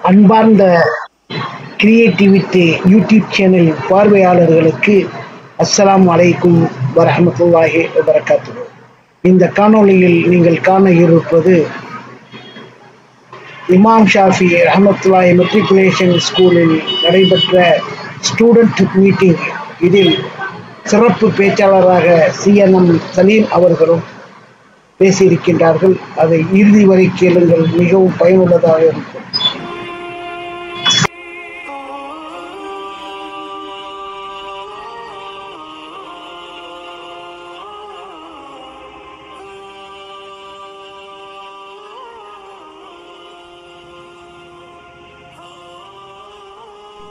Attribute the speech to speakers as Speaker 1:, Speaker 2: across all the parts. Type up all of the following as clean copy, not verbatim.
Speaker 1: அன்பார்ந்த creativity YouTube channel பார்வையாளர்களுக்கு அஸ்ஸலாமு அலைக்கும் வரஹ்மத்துல்லாஹி வபரகாத்துஹு. இந்த காணொளியில் நீங்கள் காண இருப்பது இமாம் ஷாஃபி ரஹ்மத்துல்லாஹி மெட்ரிகுலேஷன் ஸ்கூலில் நடைபெற்ற ஸ்டூடெண்ட் மீட்டிங். இதில் சிறப்பு பேச்சாளராக CNM சலீம் அவர்களும் பேசியிருக்கின்றார்கள். அதை இறுதி வரை கேளுங்கள், மிகவும் பயனுள்ளதாக இருக்கும்.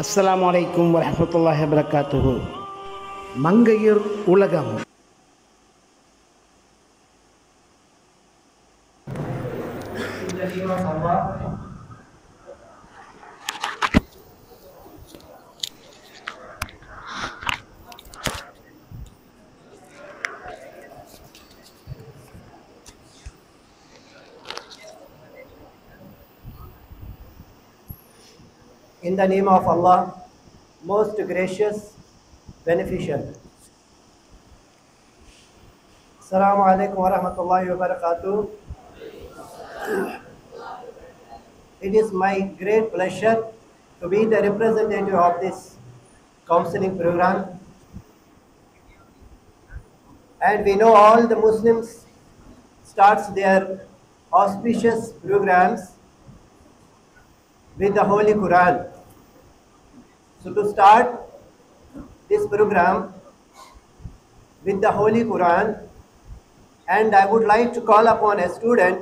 Speaker 1: அஸ்ஸலாமு அலைக்கும் வரஹ்மத்துல்லாஹி வபரகாத்துஹு. மங்கையர் உலகம்.
Speaker 2: In the name of Allah, most gracious, beneficial. Assalamu alaikum wa rahmatullahi wa barakatuh. It is my great pleasure to be the representative of this counseling program. And we know all the Muslims starts their auspicious programs with the Holy Quran. So to start this program with the Holy Quran, and I would like to call upon a student,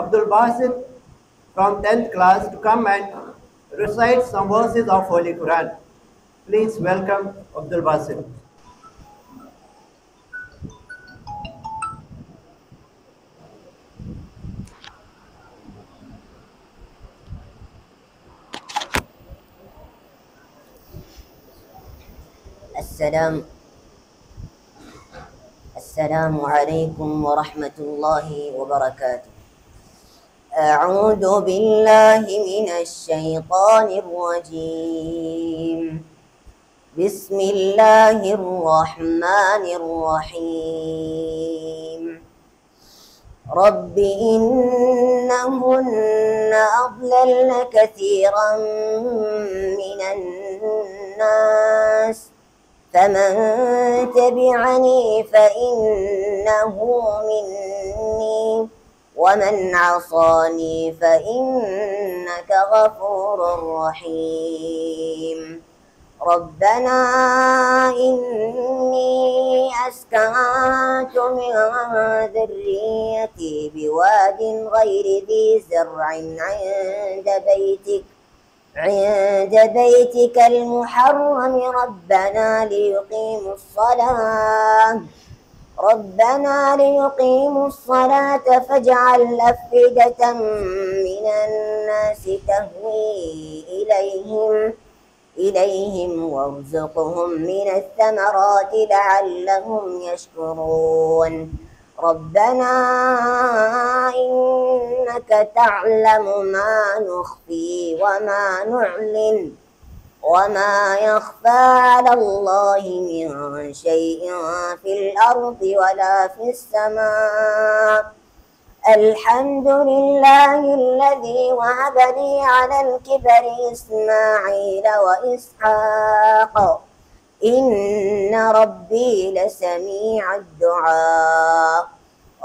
Speaker 2: Abdul Basit from 10th class, to come and recite some verses of Holy Quran. Please welcome Abdul Basit.
Speaker 3: السلام عليكم ورحمة الله وبركاته. أعوذ بالله من الشيطان الرجيم. بسم الله الرحمن الرحيم. رب إنهن أضللن كثيرا من الناس فمن تبعني فإنه مني ومن عصاني فإنك غفور رحيم. ربنا إني أسكنت من ذريتي بواد غير ذي زرع عند بيتك المحرم ربنا ليقيموا الصلاة فاجعل أفئدة من الناس تهوي إليهم وارزقهم من الثمرات لعلهم يشكرون. ربنا إنك تعلم ما نخفي وما نعلن وما يخفى على الله من شيء في الأرض ولا في السماء. الحمد لله الذي وهب لي على الكبر إسماعيل وإسحاق إن ربي لسميع الدعاء.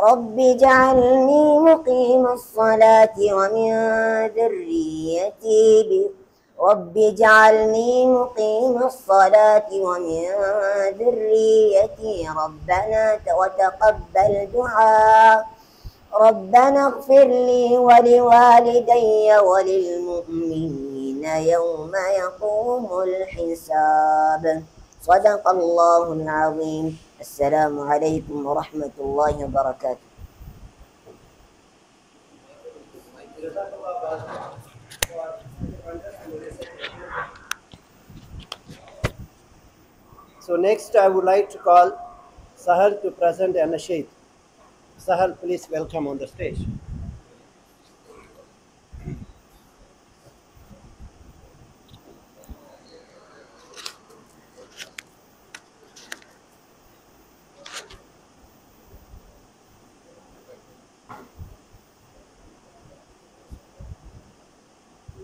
Speaker 3: رب اجعلني مقيم الصلاة ومن ذريتي رب اجعلني مقيم الصلاة ومن ذريتي ربنا وتقبل دعاء. ربنا اغفر لي ولوالدي وللمؤمنين يوم يقوم الحساب. صدق الله العظيم. السلام عليكم ورحمة الله وبركاته.
Speaker 2: So next I would like to call Sahal to present a nasheed. Sahal, please welcome on the stage.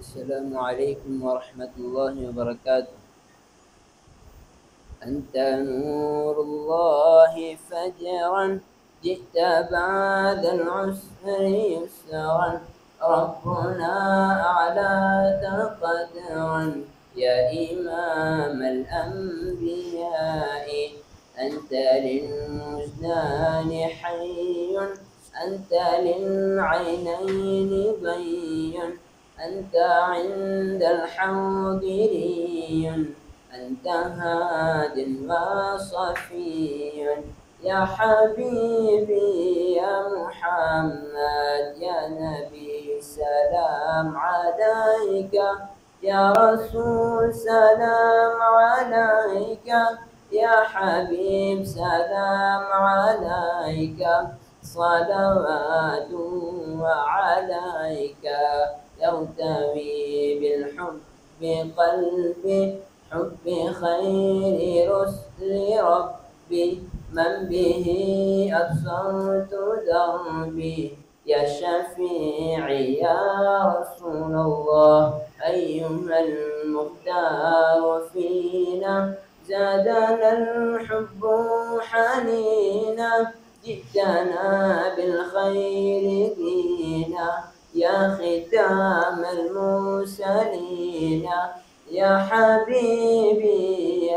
Speaker 4: السلام عليكم ورحمة الله وبركاته. أنت نور الله فجرا، جئت بعد العسر يسرا، ربنا أعلاك قدرا يا إمام الأنبياء. أنت للوجدان حي، أنت للعينين ضي، أنت عند الحاضرين، أنت هاد وصفي يا حبيبي يا محمد يا نبي سلام عليك، يا رسول سلام عليك، يا حبيب سلام عليك، صلوات عليك يرتوي بالحب قلبي، حب خير رسل ربي، من به أبصرت دربي، يا شفيعي يا رسول الله. أيها المختار فينا زادنا الحب حنينا، جئتنا بالخير دينا، يا ختام المرسلين، يا حبيبي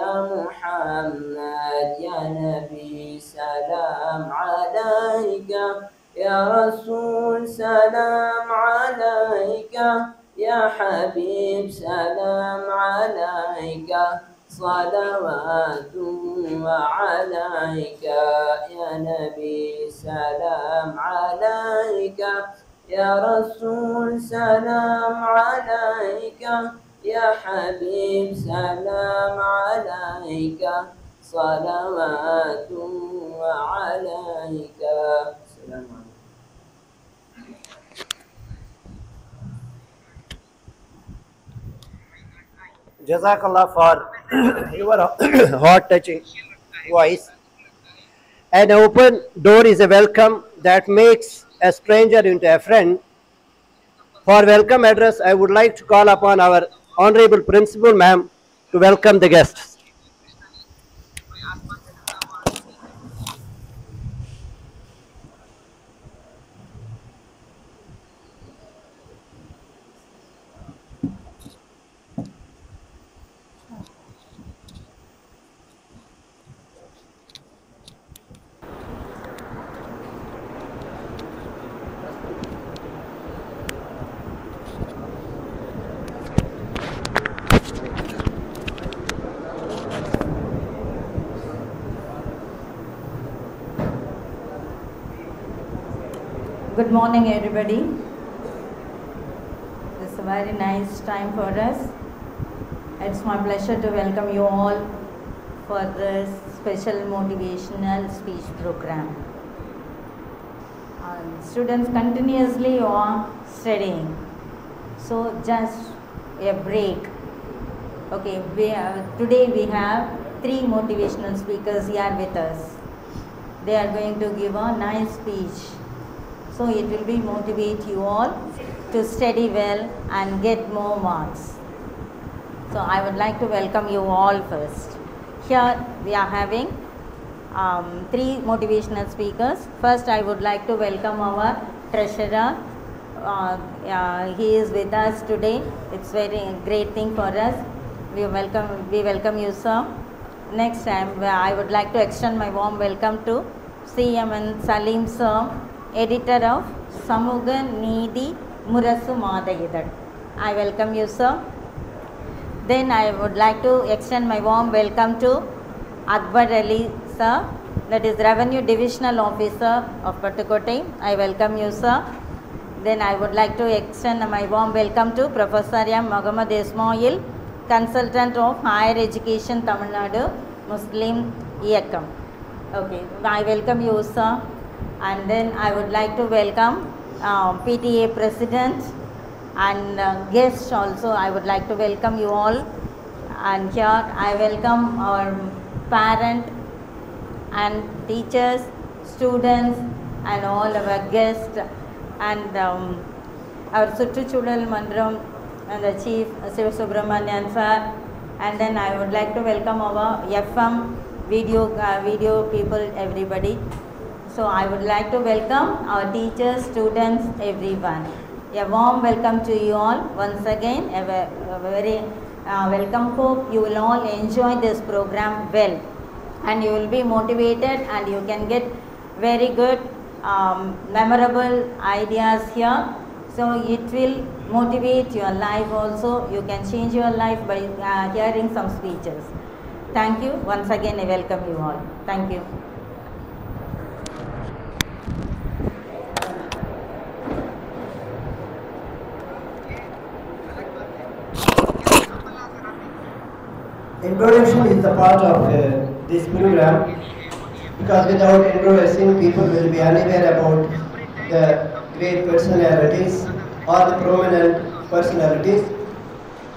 Speaker 4: يا محمد يا نبي سلام عليك، يا رسول سلام عليك، يا حبيب سلام عليك، صلوات عليك، يا نبي سلام عليك، يا رسول سلام عليك، يا حبيب سلام عليك، صلوات عليك. السلام عليكم.
Speaker 2: Jazakallah for your heart-touching voice. An open door is a welcome that makes a stranger into a friend. For welcome address, I would like to call upon our Honorable Principal Ma'am to welcome the guests.
Speaker 5: Good morning, everybody. It's a very nice time for us. It's my pleasure to welcome you all for this special motivational speech program. Students continuously are studying, so just a break. Okay, today we have 3 motivational speakers here with us. They are going to give a nice speech. So it will be motivate you all to study well and get more marks. So I would like to welcome you all first. Here we are having 3 motivational speakers. First I would like to welcome our treasurer. He is with us today. It's very great thing for us. We welcome you, sir. Next time I would like to extend my warm welcome to CMN Salim sir, editor of Samuga Needi Murasu Madayidar. I welcome you, sir. Then I would like to extend my warm welcome to Akbar Ali sir, that is Revenue Divisional Officer of Pattukotte. I welcome you, sir. Then I would like to extend my warm welcome to Professor M. Muhammad Ismail, Consultant of Higher Education Tamil Nadu Muslim Iyakam. Okay, I welcome you, sir. And then I would like to welcome PTA President and guests also. I would like to welcome you all. And here I welcome our parent and teachers, students and all our guests and our Suttuchudal Mandram the Chief Siva Subramanian sir, and then I would like to welcome our FM video people, everybody. So I would like to welcome our teachers, students, everyone. A warm welcome to you all once again. A very welcome. Hope you will all enjoy this program well, and you will be motivated, and you can get very good memorable ideas here. So it will motivate your life also. You can change your life by hearing some speeches. Thank you. Once again, I welcome you all. Thank you.
Speaker 2: Introduction is the part of this program, because without introducing, people will be unaware about the great personalities or the prominent personalities.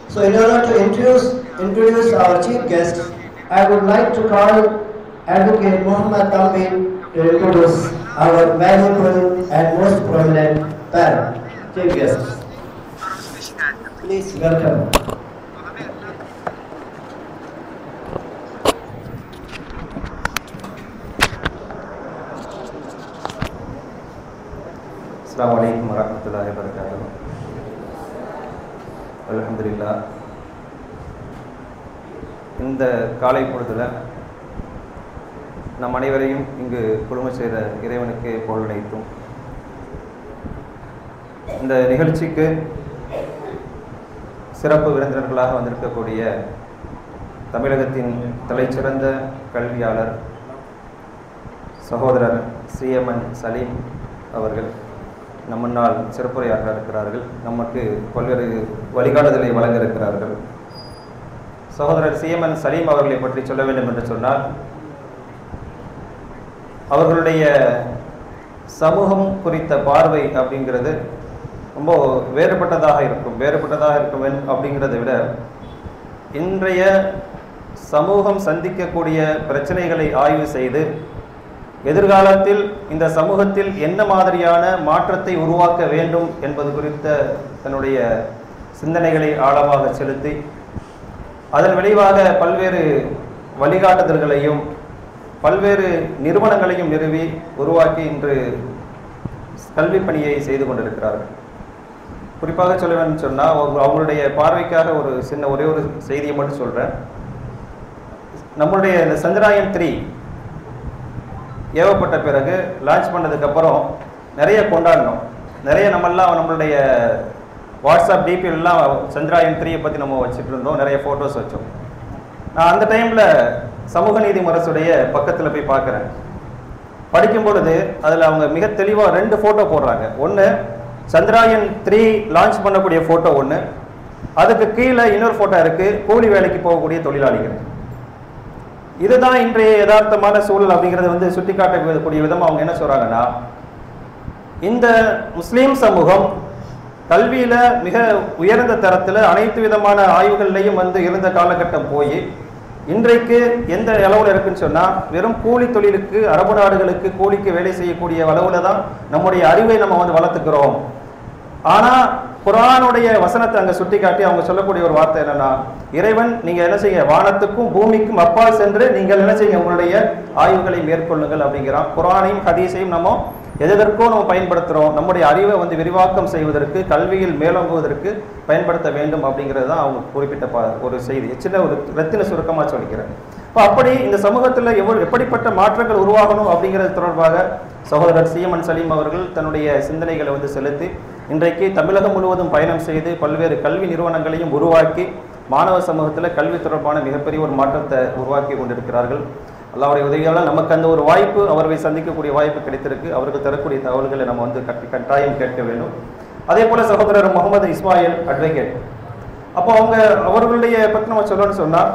Speaker 2: So in order to introduce our chief guest, I would like to call Advocate Muhammad Tambin to introduce our valuable and most prominent parent, chief guest. Please welcome.
Speaker 6: Assalamualaikum warahmatullahi wabarakatuh. Alhamdulillah. இந்த காலை பொழுதுல நம் அனைவரையும் இங்கு குழும செய்த இறைவனுக்கு புகழ் அனைத்தும். இந்த நிகழ்ச்சிக்கு சிறப்பு விருந்தினர்களாக வந்திருக்கக்கூடிய தமிழகத்தின் தலைச்சிறந்த கல்வியாளர் சகோதரர் சிஎம்என் சலீம் அவர்கள் நம் முன்னால் சிறப்புரையாற்ற இருக்கிறார்கள். நமக்கு பல்வேறு வழிகாட்டுதலை வழங்க இருக்கிறார்கள். சகோதரர் சிஎம்என் சலீம் அவர்களை பற்றி சொல்ல வேண்டும் என்று சொன்னால், அவர்களுடைய சமூகம் குறித்த பார்வை அப்படிங்கிறது ரொம்ப வேறுபட்டதாக இருக்கும் அப்படிங்கிறத விட, இன்றைய சமூகம் சந்திக்கக்கூடிய பிரச்சனைகளை ஆய்வு செய்து எதிர்காலத்தில் இந்த சமூகத்தில் என்ன மாதிரியான மாற்றத்தை உருவாக்க வேண்டும் என்பது குறித்த தன்னுடைய சிந்தனைகளை ஆழமாக செலுத்தி, அதன் விளைவாக பல்வேறு வழிகாட்டுதல்களையும் பல்வேறு நிறுவனங்களையும் நிறுவி உருவாக்கி இன்று கல்வி பணியை செய்து கொண்டிருக்கிறார்கள். குறிப்பாக சொல்ல வேண்டும் சொன்னால், அவங்களுடைய பார்வைக்காக ஒரே ஒரு செய்தியை மட்டும் சொல்கிறேன். நம்மளுடைய இந்த சந்திராயன் 3 ஏவப்பட்ட பிறகு லான்ச் பண்ணதுக்கப்புறம் நிறைய கொண்டாடணும். நிறைய நம்மளுடைய வாட்ஸ்அப் டிபிஎல்லாம் சந்திராயன் 3 பற்றி நம்ம வச்சுட்டு இருந்தோம். நிறைய ஃபோட்டோஸ் வச்சோம். நான் அந்த டைமில் சமூக நீதி முரசுடைய பக்கத்தில் போய் பார்க்குறேன். படிக்கும் பொழுது அதில் அவங்க மிக தெளிவாக 2 ஃபோட்டோ போடுறாங்க. ஒன்று சந்திராயன் 3 லான்ச் பண்ணக்கூடிய ஃபோட்டோ ஒன்று, அதுக்கு கீழே இன்னொரு ஃபோட்டோ இருக்குது, கூலி வேலைக்கு போகக்கூடிய தொழிலாளிகள். இதுதான் இன்றைய யதார்த்தமான சூழல் அப்படிங்கிறத சுட்டி காட்டக்கூடிய விதம் அவங்க என்ன சொல்றாங்கன்னா, இந்த முஸ்லீம் சமூகம் கல்வியில மிக உயர்ந்த தரத்தில் அனைத்து விதமான ஆய்வுகள்லையும் இருந்த காலகட்டம் போய் இன்றைக்கு எந்த அளவில் இருக்குன்னு சொன்னா, வெறும் கூலி தொழிலுக்கு, அரபு நாடுகளுக்கு கூலிக்கு வேலை செய்யக்கூடிய அளவுல தான் நம்முடைய அறிவை நம்ம வளர்த்துக்கிறோம். ஆனா குர்ஆனுடைய வசனத்தை அங்க சுட்டி காட்டி அவங்க சொல்லக்கூடிய ஒரு வார்த்தை என்னன்னா, இறைவன் நீங்க என்ன செய்ய, வானத்துக்கும் பூமிக்கும் அப்பால் சென்று நீங்கள் என்ன செய்ய, உங்களுடைய ஆய்வுகளை மேற்கொள்ளுங்கள் அப்படிங்கிறான். குர்ஆனையும் ஹதீஸையும் நம்ம எதற்கோ நம்ம பயன்படுத்துறோம், நம்முடைய அறிவை விரிவாக்கம் செய்வதற்கு, கல்வியில் மேலோங்குவதற்கு பயன்படுத்த வேண்டும் அப்படிங்கிறது தான் அவங்க குறிப்பிட்ட ஒரு செய்தி. சின்ன ஒரு ரத்தின சுருக்கமாக சொல்லிக்கிறேன். இப்போ அப்படி இந்த சமூகத்தில் எப்படிப்பட்ட மாற்றங்கள் உருவாகணும் அப்படிங்கிறது தொடர்பாக சகோதரர் சிஎம்என் சலீம் அவர்கள் தன்னுடைய சிந்தனைகளை செலுத்தி இன்றைக்கு தமிழகம் முழுவதும் பயணம் செய்து பல்வேறு கல்வி நிறுவனங்களையும் உருவாக்கி மாணவ சமூகத்தில் கல்வி தொடர்பான மிகப்பெரிய ஒரு மாற்றத்தை உருவாக்கி கொண்டிருக்கிறார்கள். அல்லாஹ்வுடைய உதவியால் நமக்கு அந்த ஒரு வாய்ப்பு, அவர்களை சந்திக்கக்கூடிய வாய்ப்பு கிடைத்திருக்கு. அவர்கள் தரக்கூடிய தகவல்களை நம்ம கட்டாயம் கேட்க வேண்டும். அதே போல சகோதரர் முகமது இஸ்மாயில் அட்வொகேட், அப்போ அவர்களுடைய பற்றி நம்ம சொல்லணும்னு சொன்னால்,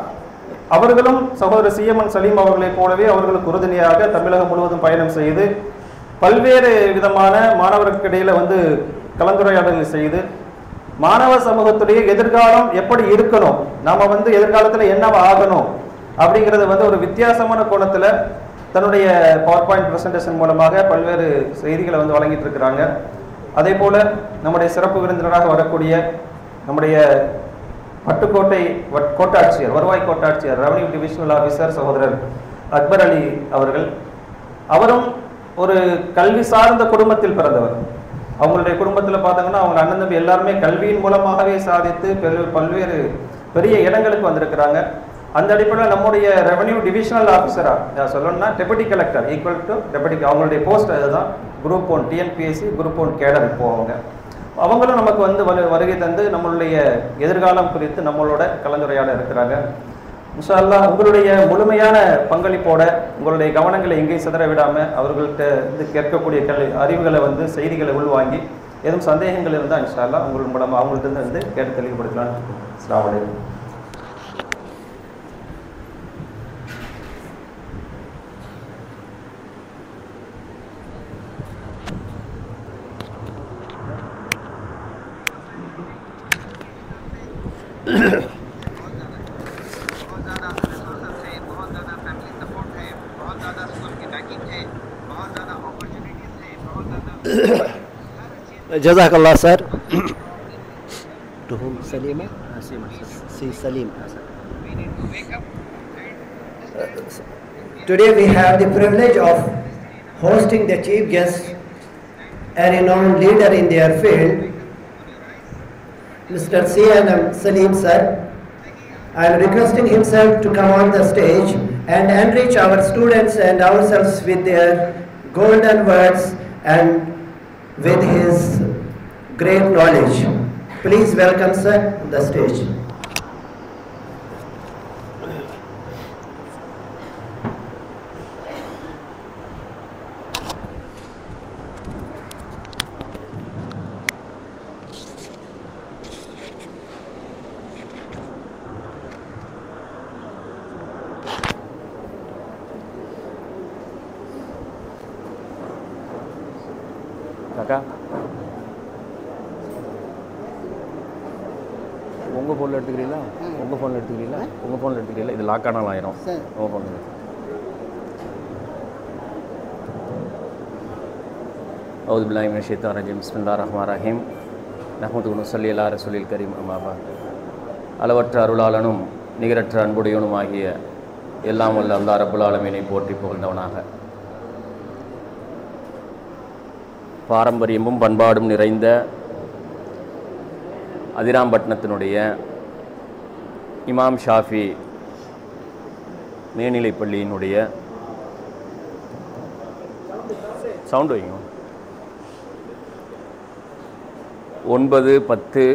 Speaker 6: அவர்களும் சகோதரர் சிஎம்என் சலீம் அவர்களை போலவே அவர்களுக்கு உறுதுணையாக தமிழகம் முழுவதும் பயணம் செய்து பல்வேறு விதமான மாணவர்களுக்கு இடையில கலந்துரையாடல்கள் செய்து மாணவ சமூகத்துடைய எதிர்காலம் எப்படி இருக்கணும், நாம எதிர்காலத்தில் என்னவா ஆகணும் அப்படிங்கிறத ஒரு வித்தியாசமான கோணத்தில் தன்னுடைய பவர் பாயிண்ட் பிரசன்டேஷன் மூலமாக பல்வேறு செய்திகளை வழங்கிட்டு இருக்கிறாங்க. அதே போல நம்முடைய சிறப்பு விருந்தினராக வரக்கூடிய நம்முடைய பட்டுக்கோட்டை கோட்டாட்சியர், வருவாய் கோட்டாட்சியர், ரெவன்யூ டிவிஷனல் ஆஃபீஸர் சகோதரர் அக்பர் அலி அவர்கள், அவரும் ஒரு கல்வி சார்ந்த குடும்பத்தில் பிறந்தவர். அவங்களுடைய குடும்பத்தில் பார்த்தீங்கன்னா அவங்க அண்ணன் தம்பி எல்லாருமே கல்வியின் மூலமாகவே சாதித்து பல்வேறு பெரிய இடங்களுக்கு வந்திருக்கிறாங்க. அந்த அடிப்படையில் நம்முடைய ரெவன்யூ டிவிஷனல் ஆஃபீஸராக சொல்லணும்னா deputy collector equal to deputy, அவங்களுடைய போஸ்ட் அதுதான். குரூப் 1 டிஎன்பிஎஸ்சி குரூப் 1 கேடர். இப்போ அவங்களும் நமக்கு வந்து வருகை தந்து நம்மளுடைய எதிர்காலம் குறித்து நம்மளோட கலந்துரையாட இருக்கிறாங்க. இன்ஷா அல்லாஹ் உங்களுடைய முழுமையான பங்களிப்போட உங்களுடைய கவனங்களை எங்கேயும் சிதற விடாமல் அவர்கள்ட்ட வந்து கேட்கக்கூடிய அறிவுகளை வந்து செய்திகளை உள்வாங்கி எதுவும் சந்தேகங்கள் இருந்தால் இன்ஷா அல்லாஹ் உங்கள் மூலமாக அவங்கள்ட்ட வந்து கேட்டு தெளிவுபடுத்தலாம். அஸ்ஸலாமு அலைக்கும்.
Speaker 2: Jazakallah sir. To whom? Salima? See Salim. Today we have the privilege of hosting the chief guest, a renowned leader in their field, Mr. C.N.M. Salim sir. I am requesting himself to come on the stage and enrich our students and ourselves with their golden words and with his great knowledge. Please welcome sir on the stage.
Speaker 7: Kaka, உங்கள் ஃபோனில் எடுத்துக்கிறீங்களா? உங்கள் ஃபோனில் எடுத்துக்கிறீங்களா? உங்கள் ஃபோனில் எடுத்துக்கிறீங்களா? இது லாக் ஆனால் ஆயிரும். உங்கள் ஃபோனில் அவுது பில்லாஹி மினஷ் ஷைத்தானிர் ரஜீம். பிஸ்மில்லாஹிர் ரஹ்மானிர் ரஹீம். நஹ்மதுஹு வ நுஸல்லி அலா ரசூலில் கரீம். அம்மா பஅத். அளவற்ற அருளாளனும் நிகரற்ற அன்புடையவனும் ஆகிய எல்லாம் வல்ல அல்லாஹ் ரப்புல் ஆலமீனை போற்றி புகழ்ந்தவனாக, பாரம்பரியமும் பண்பாடும் நிறைந்த அதிராம்பட்டினத்தினுடைய இமாம் ஷாஃபி மேல்நிலைப் பள்ளியினுடைய சவுண்ட் வைங்க 9, 10,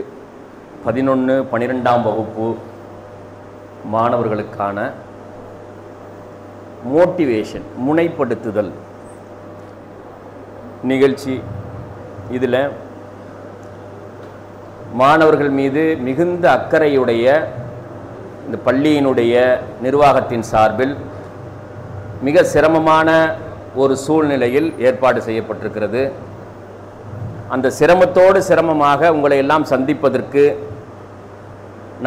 Speaker 7: 11, 12ஆம் வகுப்பு மாணவர்களுக்கான மோட்டிவேஷன், முனைப்படுத்துதல் நிகழ்ச்சி. இதில் மாணவர்கள் மீது மிகுந்த அக்கறையுடைய இந்த பள்ளியினுடைய நிர்வாகத்தின் சார்பில் மிக சிரமமான ஒரு சூழ்நிலையில் ஏற்பாடு செய்யப்பட்டிருக்கிறது. அந்த சிரமத்தோடு சிரமமாக உங்களை எல்லாம் சந்திப்பதற்கு,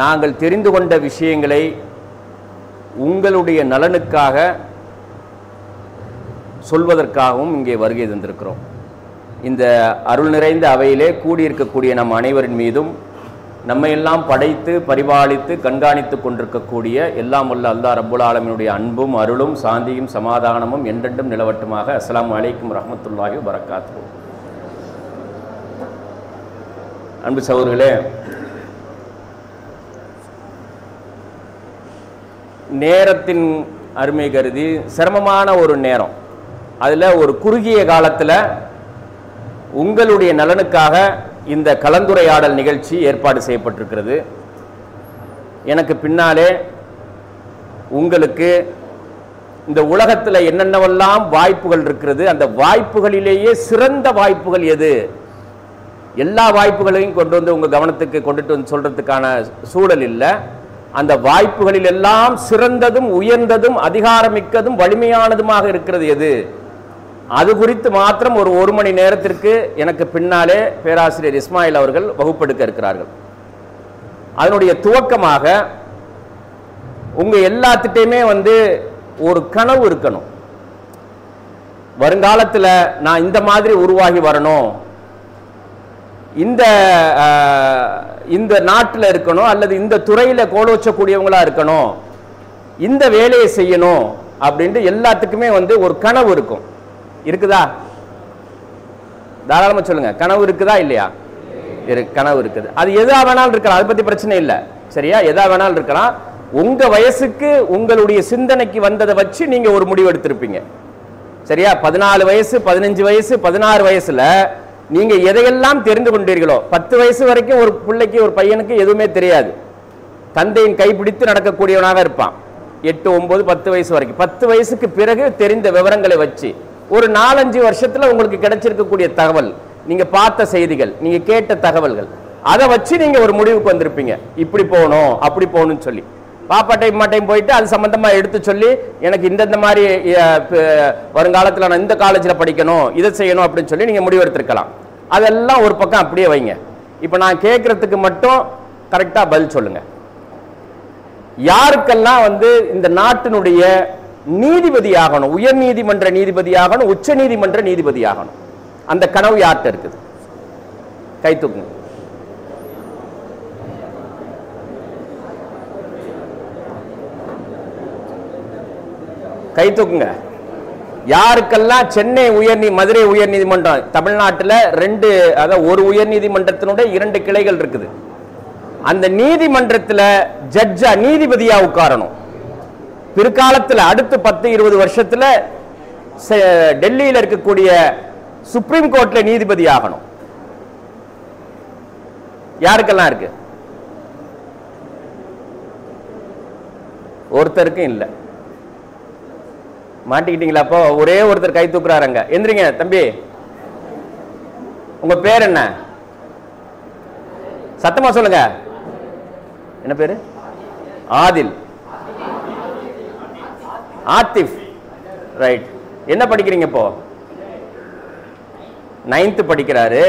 Speaker 7: நாங்கள் தெரிந்து கொண்ட விஷயங்களை உங்களுடைய நலனுக்காக சொல்வதற்காகவும் இங்கே வருகை தந்திருக்கிறோம். இந்த அருள் நிறைந்த அவையிலே கூடியிருக்கக்கூடிய நம் அனைவரின் மீதும் நம்மையெல்லாம் படைத்து பரிபாலித்து கண்காணித்து கொண்டிருக்கக்கூடிய எல்லாம் வல்ல அல்லாஹ் ரப்புல் ஆலமீனுடைய அன்பும் அருளும் சாந்தியும் சமாதானமும் என்றென்றும் நிலவட்டுமாக. அஸ்ஸலாமு அலைக்கும் வரஹ்மத்துல்லாஹி வபரகாத்துஹு. அன்பு சகோதரர்களே, நேரத்தின் அருமை கருதி சிரமமான ஒரு நேரம், அதில் ஒரு குறுகிய காலத்தில் உங்களுடைய நலனுக்காக இந்த கலந்துரையாடல் நிகழ்ச்சி ஏற்பாடு செய்யப்பட்டிருக்கிறது. எனக்கு பின்னாலே உங்களுக்கு இந்த உலகத்தில் என்னென்னவெல்லாம் வாய்ப்புகள் இருக்கிறது, அந்த வாய்ப்புகளிலேயே சிறந்த வாய்ப்புகள் எது, எல்லா வாய்ப்புகளையும் கொண்டு வந்து உங்கள் கவனத்துக்கு கொண்டுட்டு வந்து சொல்கிறதுக்கான சூழல் இல்லை. அந்த வாய்ப்புகளில் எல்லாம் சிறந்ததும் உயர்ந்ததும் அதிகாரமிக்கதும் வலிமையானதுமாக இருக்கிறது எது, அது குறித்து மாத்திரம் ஒரு மணி நேரத்திற்கு எனக்கு பின்னாலே பேராசிரியர் இஸ்மாயில் அவர்கள் வகுப்பெடுக்க இருக்கிறார்கள். அதனுடைய துவக்கமாக உங்கள் எல்லாத்திட்டையுமே ஒரு கனவு இருக்கணும். வருங்காலத்தில் நான் இந்த மாதிரி உருவாகி வரணும், இந்த நாட்டில் இருக்கணும் அல்லது இந்த துறையில கோலோச்சக்கூடியவங்களா இருக்கணும், இந்த வேலையை செய்யணும் அப்படின்ட்டு எல்லாத்துக்குமே வந்து ஒரு கனவு இருக்கும். இருக்குதா? தாராளமா சொல்லுங்க. கனவு இருக்குதா இல்லையா? கனவு இருக்குது. அது எதா வேணாலும் இருக்கலாம், அதை பத்தி பிரச்சனை இல்லை. சரியா? எதா வேணாலும் இருக்கலாம். உங்க வயசுக்கு உங்களுடைய சிந்தனைக்கு வந்ததை வச்சு நீங்க ஒரு முடிவு எடுத்திருப்பீங்க. சரியா? 14 வயசு 15 வயசு 16 வயசுல நீங்க எதையெல்லாம் தெரிந்து கொண்டீர்களோ, 10 வயசு வரைக்கும் ஒரு பிள்ளைக்கு ஒரு பையனுக்கு எதுவுமே தெரியாது. தந்தையின் கைப்பிடித்து நடக்கக்கூடியவனாக இருப்பான். 8 9 10 வயசு வரைக்கும். 10 வயசுக்கு பிறகு தெரிந்த விவரங்களை வச்சு ஒரு 4-5 வருஷத்துல உங்களுக்கு கிடைச்சிருக்கக்கூடிய தகவல், நீங்க பார்த்த செய்திகள், நீங்க கேட்ட தகவல்கள், அதை வச்சு நீங்க ஒரு முடிவுக்கு வந்திருப்பீங்க. இப்படி போகணும் அப்படி போகணும்னு சொல்லி பாப்பா டைம் மாட்டையும் போயிட்டு அது சம்பந்தமா எடுத்து சொல்லி எனக்கு இந்த மாதிரி வருங்காலத்தில் நான் இந்த காலேஜில் படிக்கணும், இதை செய்யணும் அப்படின்னு சொல்லி நீங்க முடிவு எடுத்திருக்கலாம். அதெல்லாம் ஒரு பக்கம் அப்படியே வைங்க. இப்போ நான் கேட்கறதுக்கு மட்டும் கரெக்டா பதில் சொல்லுங்க. யாருக்கெல்லாம் வந்து இந்த நாட்டினுடைய நீதிபதி ஆகணும், உயர் நீதிமன்ற நீதிபதி ஆகணும், உச்ச நீதிமன்ற நீதிபதி ஆகணும், அந்த கனவு யார்கிட்ட இருக்குது? கை தூக்குங்க. கை தூக்குங்க. யாருக்கெல்லாம் சென்னை மதுரை உயர் நீதிமன்றம், தமிழ்நாட்டில் 2, அதாவது ஒரு உயர் நீதிமன்றத்தினுடைய 2 கிளைகள் இருக்குது. அந்த நீதிமன்றத்தில் ஜட்ஜா நீதிபதியா உட்காரணும். பிற்காலத்தில் அடுத்த 10-20 வருஷத்துல டெல்லியில் இருக்கக்கூடிய சுப்ரீம் கோர்ட்ல நீதிபதி ஆகணும். யாருக்கெல்லாம் இருக்கு? ஒருத்தருக்கும் இல்லை. மாட்டிக்கிட்டீங்களா? அப்போ ஒரே ஒருத்தர் கை தூக்குறாருங்க. எந்திரிங்க தம்பி. உங்க பேர் என்ன? சத்தமா சொல்லுங்க. என்ன பேரு? ஆதில். ஆத்திஃப். ரைட். என்ன படிக்கிறீங்க இப்போ? 9th படிக்கிறாரு.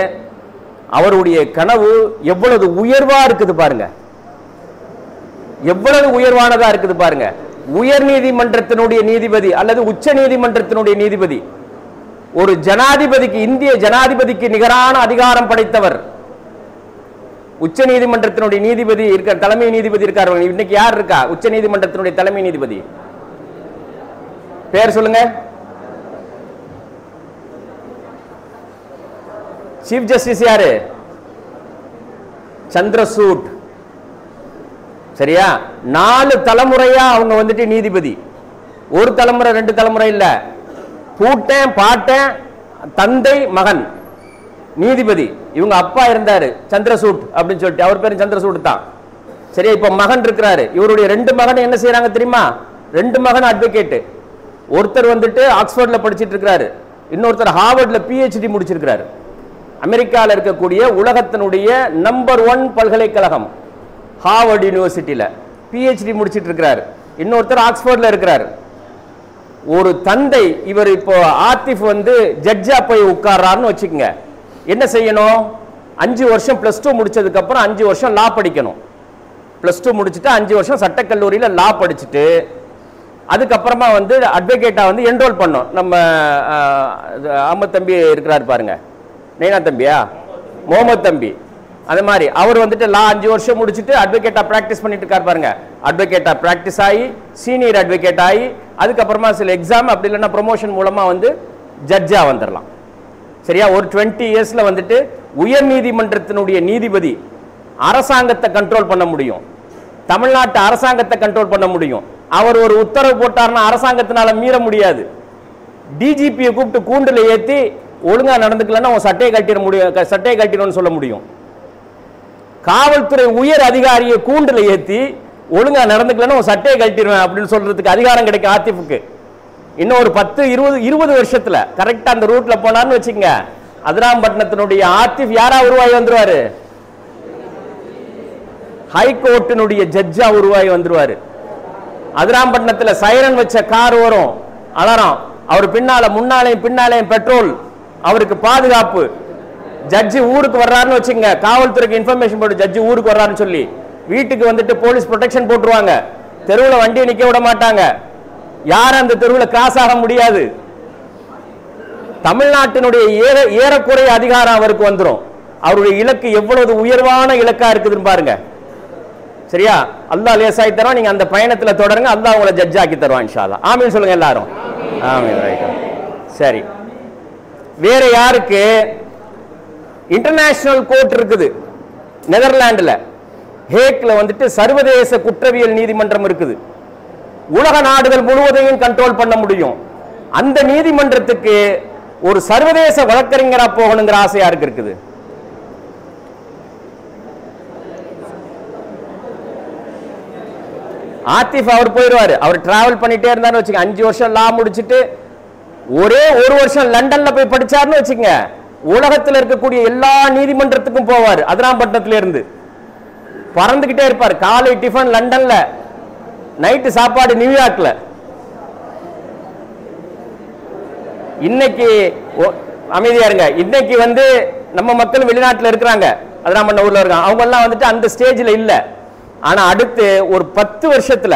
Speaker 7: அவருடைய கனவு எவ்வளவு உயர்வா இருக்குது பாருங்க, எவ்வளவு உயர்வானதா இருக்குது பாருங்க. உயர் நீதிமன்றத்தினுடைய நீதிபதி அல்லது உச்ச நீதிமன்றத்தினுடைய நீதிபதி, ஒரு ஜனாதிபதிக்கு, இந்திய ஜனாதிபதிக்கு நிகரான அதிகாரம் படைத்தவர். உச்ச நீதிமன்றத்தினுடைய நீதிபதி இருக்க, தலைமை நீதிபதி இருக்காரு. இன்னைக்கு யார் இருக்கா உச்ச நீதிமன்றத்தினுடைய தலைமை நீதிபதி? பேர் சொல்லுங்க. சீஃப் ஜஸ்டிஸ் யாரு? சந்திரசூட். சரியா? 4 தலைமுறையா அவங்க வந்துட்டு நீதிபதி. ஒரு தலைமுறை 2 தலைமுறை இல்ல, பூட்டன் பாட்டன் தந்தை மகன் நீதிபதி. இவங்க அப்பா இருந்தாரு சந்திரசூட் அப்படின்னு சொல்லிட்டு, அவர் பேரு சந்திரசூட் தான். சரியா? இப்ப மகன் இருக்கிறாரு. இவருடைய 2 மகன் என்ன செய்யறாங்க தெரியுமா? 2 மகன் அட்வொகேட். ஒருத்தர் வந்துட்டு ஆக்ஸ்போர்ட்ல படிச்சிட்டு இருக்கிறாரு, இன்னொருத்தர் ஹார்வர்ட்ல PhD முடிச்சிருக்கிறாரு. அமெரிக்காவில் இருக்கக்கூடிய உலகத்தினுடைய நம்பர் 1 பல்கலைக்கழகம் ஹார்வர்ட் யூனிவர்சிட்டியில PhD முடிச்சிட்டு இருக்கிறாரு. இன்னொருத்தர் ஆக்ஸ்போர்ட்ல இருக்கிறார். ஒரு தந்தை, இவர் இப்போ ஆத்திஃப் வந்து ஜட்ஜா போய் உட்கார்றாருன்னு வச்சுக்கோங்க. என்ன செய்யணும்? 5 வருஷம் +2 முடிச்சதுக்கு அப்புறம் 5 வருஷம் லா படிக்கணும். +2 முடிச்சுட்டு 5 வருஷம் சட்டக்கல்லூரியில் லா படிச்சுட்டு அதுக்கப்புறமா வந்து அட்வொகேட்டா வந்து என்ரோல் பண்ணோம். நம்ம அஹமத் தம்பி இருக்கிறார் பாருங்க, நெய்னா தம்பியா, முகமது தம்பி, அது மாதிரி அவர் வந்துட்டு லா 5 வருஷம் முடிச்சுட்டு அட்வொகேட்டா பிராக்டிஸ் பண்ணிட்டு இருக்காரு பாருங்க. அட்வொகேட்டா பிராக்டிஸ் ஆகி சீனியர் அட்வொகேட் ஆகி அதுக்கப்புறமா சில எக்ஸாம் அப்படி இல்லைன்னா ப்ரொமோஷன் மூலமா வந்து ஜட்ஜா வந்துடலாம். சரியா? ஒரு 20 இயர்ஸ்ல வந்துட்டு உயர் நீதிமன்றத்தினுடைய நீதிபதி அரசாங்கத்தை கண்ட்ரோல் பண்ண முடியும், தமிழ்நாட்டு அரசாங்கத்தை கண்ட்ரோல் பண்ண முடியும். அவர் ஒரு உத்தரவு போட்டார்னா அரசாங்கத்தினால மீற முடியாது. டிஜிபியை கூப்பிட்டு கூண்டுல ஏத்தி ஒழுங்கா நடந்துக்கலன்னா உன் சட்டையை கட்டிட முடியும், சட்டையை கட்டிடணும்னு சொல்ல முடியும். காவல்துறை உயர் அதிகாரியை கூண்டுல ஏத்தி ஒழுங்கா நடந்துக்கலன்னா உன் சட்டையை கட்டிடுவேன் அப்படின்னு சொல்றதுக்கு அதிகாரம் கிடைக்கும் ஆத்திஃபுக்கு. இன்னும் ஒரு 10-20 வருஷத்துல கரெக்டா அந்த ரூட்ல போனான்னு வச்சுக்கங்க, அதிராம்பட்டினத்தினுடைய ஆத்திஃப் யாரா உருவாகி வந்துருவாரு? ஹைகோர்ட்டினுடைய ஜட்ஜா உருவாகி வந்துருவாரு. அதிராம்பட்டினத்துல சைரன் வச்ச கார் வரும், அலரம், அவர் பின்னால முன்னாலையும் பின்னாலையும் பெட்ரோல், அவருக்கு பாதுகாப்பு. ஜட்ஜி ஊருக்கு வர்றாருன்னு வச்சுங்க, காவல்துறைக்கு இன்ஃபர்மேஷன் போட்டு ஜட்ஜி ஊருக்கு வர்றாருன்னு சொல்லி வீட்டுக்கு வந்துட்டு போலீஸ் ப்ரொடெக்ஷன் போட்டுருவாங்க. தெருவில் வண்டியை நிக்க விட மாட்டாங்க, யாரும் அந்த தெருவில் கிராஸ் ஆக முடியாது. தமிழ்நாட்டினுடைய ஏறக்குறைய அதிகாரம் அவருக்கு வந்துடும். அவருடைய இலக்கு எவ்வளவு உயர்வான இலக்கா இருக்குதுன்னு பாருங்க. சரியா? அல்லாஹ் லேசாகி தருவான். நீங்க அந்த பயணத்துல தொடருங்க. அல்லாஹ் உங்களை ஜட்ஜ் ஆக்கி தருவான் இன்ஷா அல்லாஹ். ஆமீன் சொல்லுங்க எல்லாரும். ஆமீன். ரைட். சரி, வேற யாருக்கு இன்டர்நேஷனல் கோர்ட் இருக்குது? நெதர்லாண்டுல ஹேக்ல வந்துட்டு சர்வதேச குற்றவியல் நீதிமன்றம் இருக்குது. உலக நாடுகள் முழுவதையும் கண்ட்ரோல் பண்ண முடியும். அந்த நீதிமன்றத்துக்கு ஒரு சர்வதேச வழக்கறிஞரா போகணுங்கிற ஆசை யாருக்கு இருக்குது? ஆத்திஃப் அவர் போயிடுவாரு. அவர் டிராவல் பண்ணிட்டே இருந்தாருன்னு வச்சுங்க. 5 வருஷம் லா முடிச்சுட்டு ஒரே 1 வருஷம் லண்டன்ல போய் படிச்சாருன்னு வச்சுங்க, உலகத்தில் இருக்கக்கூடிய எல்லா நீதிமன்றத்துக்கும் போவார். அதிராம்பட்டினத்துல இருந்து பறந்துகிட்டே இருப்பார். காலை டிஃபன் லண்டன்ல, நைட்டு சாப்பாடு நியூயார்க்ல. இன்னைக்கு அமைதியா இருங்க. இன்னைக்கு வந்து நம்ம மக்கள் வெளிநாட்டுல இருக்கிறாங்க, அதிராம்பட்டின ஊர்ல இருக்காங்க. அவங்க எல்லாம் வந்துட்டு அந்த ஸ்டேஜ்ல இல்ல. ஆனா அடுத்து ஒரு 10 வருஷத்துல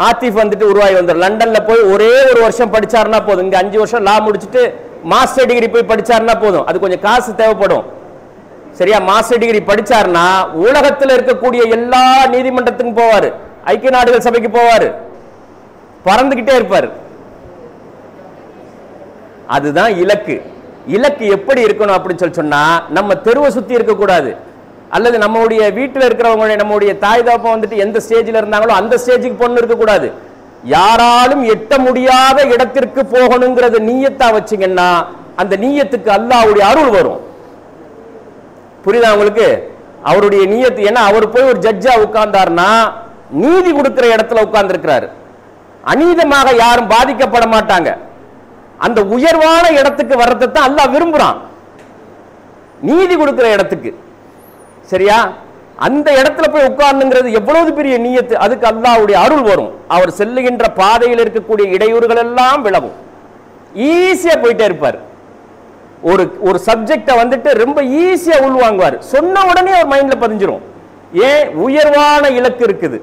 Speaker 7: ஆத்திஃப் வந்துட்டு உருவாகி வந்தார். லண்டன்ல போய் ஒரே 1 வருஷம் படிச்சாருன்னா போதும். இங்க 5 வருஷம் லா முடிச்சுட்டு மாஸ்டர் டிகிரி போய் படிச்சாருன்னா போதும். அது கொஞ்சம் காசு தேவைப்படும். சரியா? மாஸ்டர் டிகிரி படிச்சாருன்னா உலகத்தில் இருக்கக்கூடிய எல்லா நீதிமன்றத்துக்கும் போவாரு, ஐக்கிய நாடுகள் சபைக்கு போவாரு, பறந்துகிட்டே இருப்பாரு. அதுதான் இலக்கு. இலக்கு எப்படி இருக்கணும் அப்படின்னு சொன்னா, நம்ம தெருவை சுத்தி இருக்க கூடாது, அல்லது நம்மளுடைய வீட்டில் இருக்கிறவங்க, நம்முடைய தாய் தாப்பம் வந்துட்டு எந்த ஸ்டேஜில் இருந்தாங்களோ அந்த ஸ்டேஜுக்கு பொண்ணு இருக்கக்கூடாது. யாராலும் எட்ட முடியாத இடத்திற்கு போகணுங்கிறது நீயத்தா வச்சிங்கன்னா அந்த நீயத்துக்கு அல்லாஹ்வுடைய அருள் வரும். புரியுதா உங்களுக்கு? அவருடைய நீயத்து. ஏன்னா அவர் போய் ஒரு ஜட்ஜா உட்கார்ந்தார்னா நீதி கொடுக்கிற இடத்துல உட்கார்ந்து இருக்கிறாரு. அநீதமாக யாரும் பாதிக்கப்பட மாட்டாங்க. அந்த உயர்வான இடத்துக்கு வர்றதை தான் அல்லாஹ் விரும்புறான், நீதி கொடுக்கிற இடத்துக்கு. சரியா? அந்த இடத்துல போய் உட்கார்ந்துங்கிறது எவ்வளவு பெரிய நியத்து. அதுக்கு அல்லாஹ்வுடைய அருள் வரும். அவர் செல்லுகின்ற பாதையில் இருக்கக்கூடிய இடையூறுகள் எல்லாம் விலகும். ஈஸியா போயிட்டே இருப்பார். ஒரு சப்ஜெக்டை வந்துட்டு ரொம்ப ஈஸியா உள்வாங்குவார். சொன்ன உடனே அவர் மைண்ட்ல பதிஞ்சிரும். ஏன்? உயர்வான இலக்கு இருக்குது.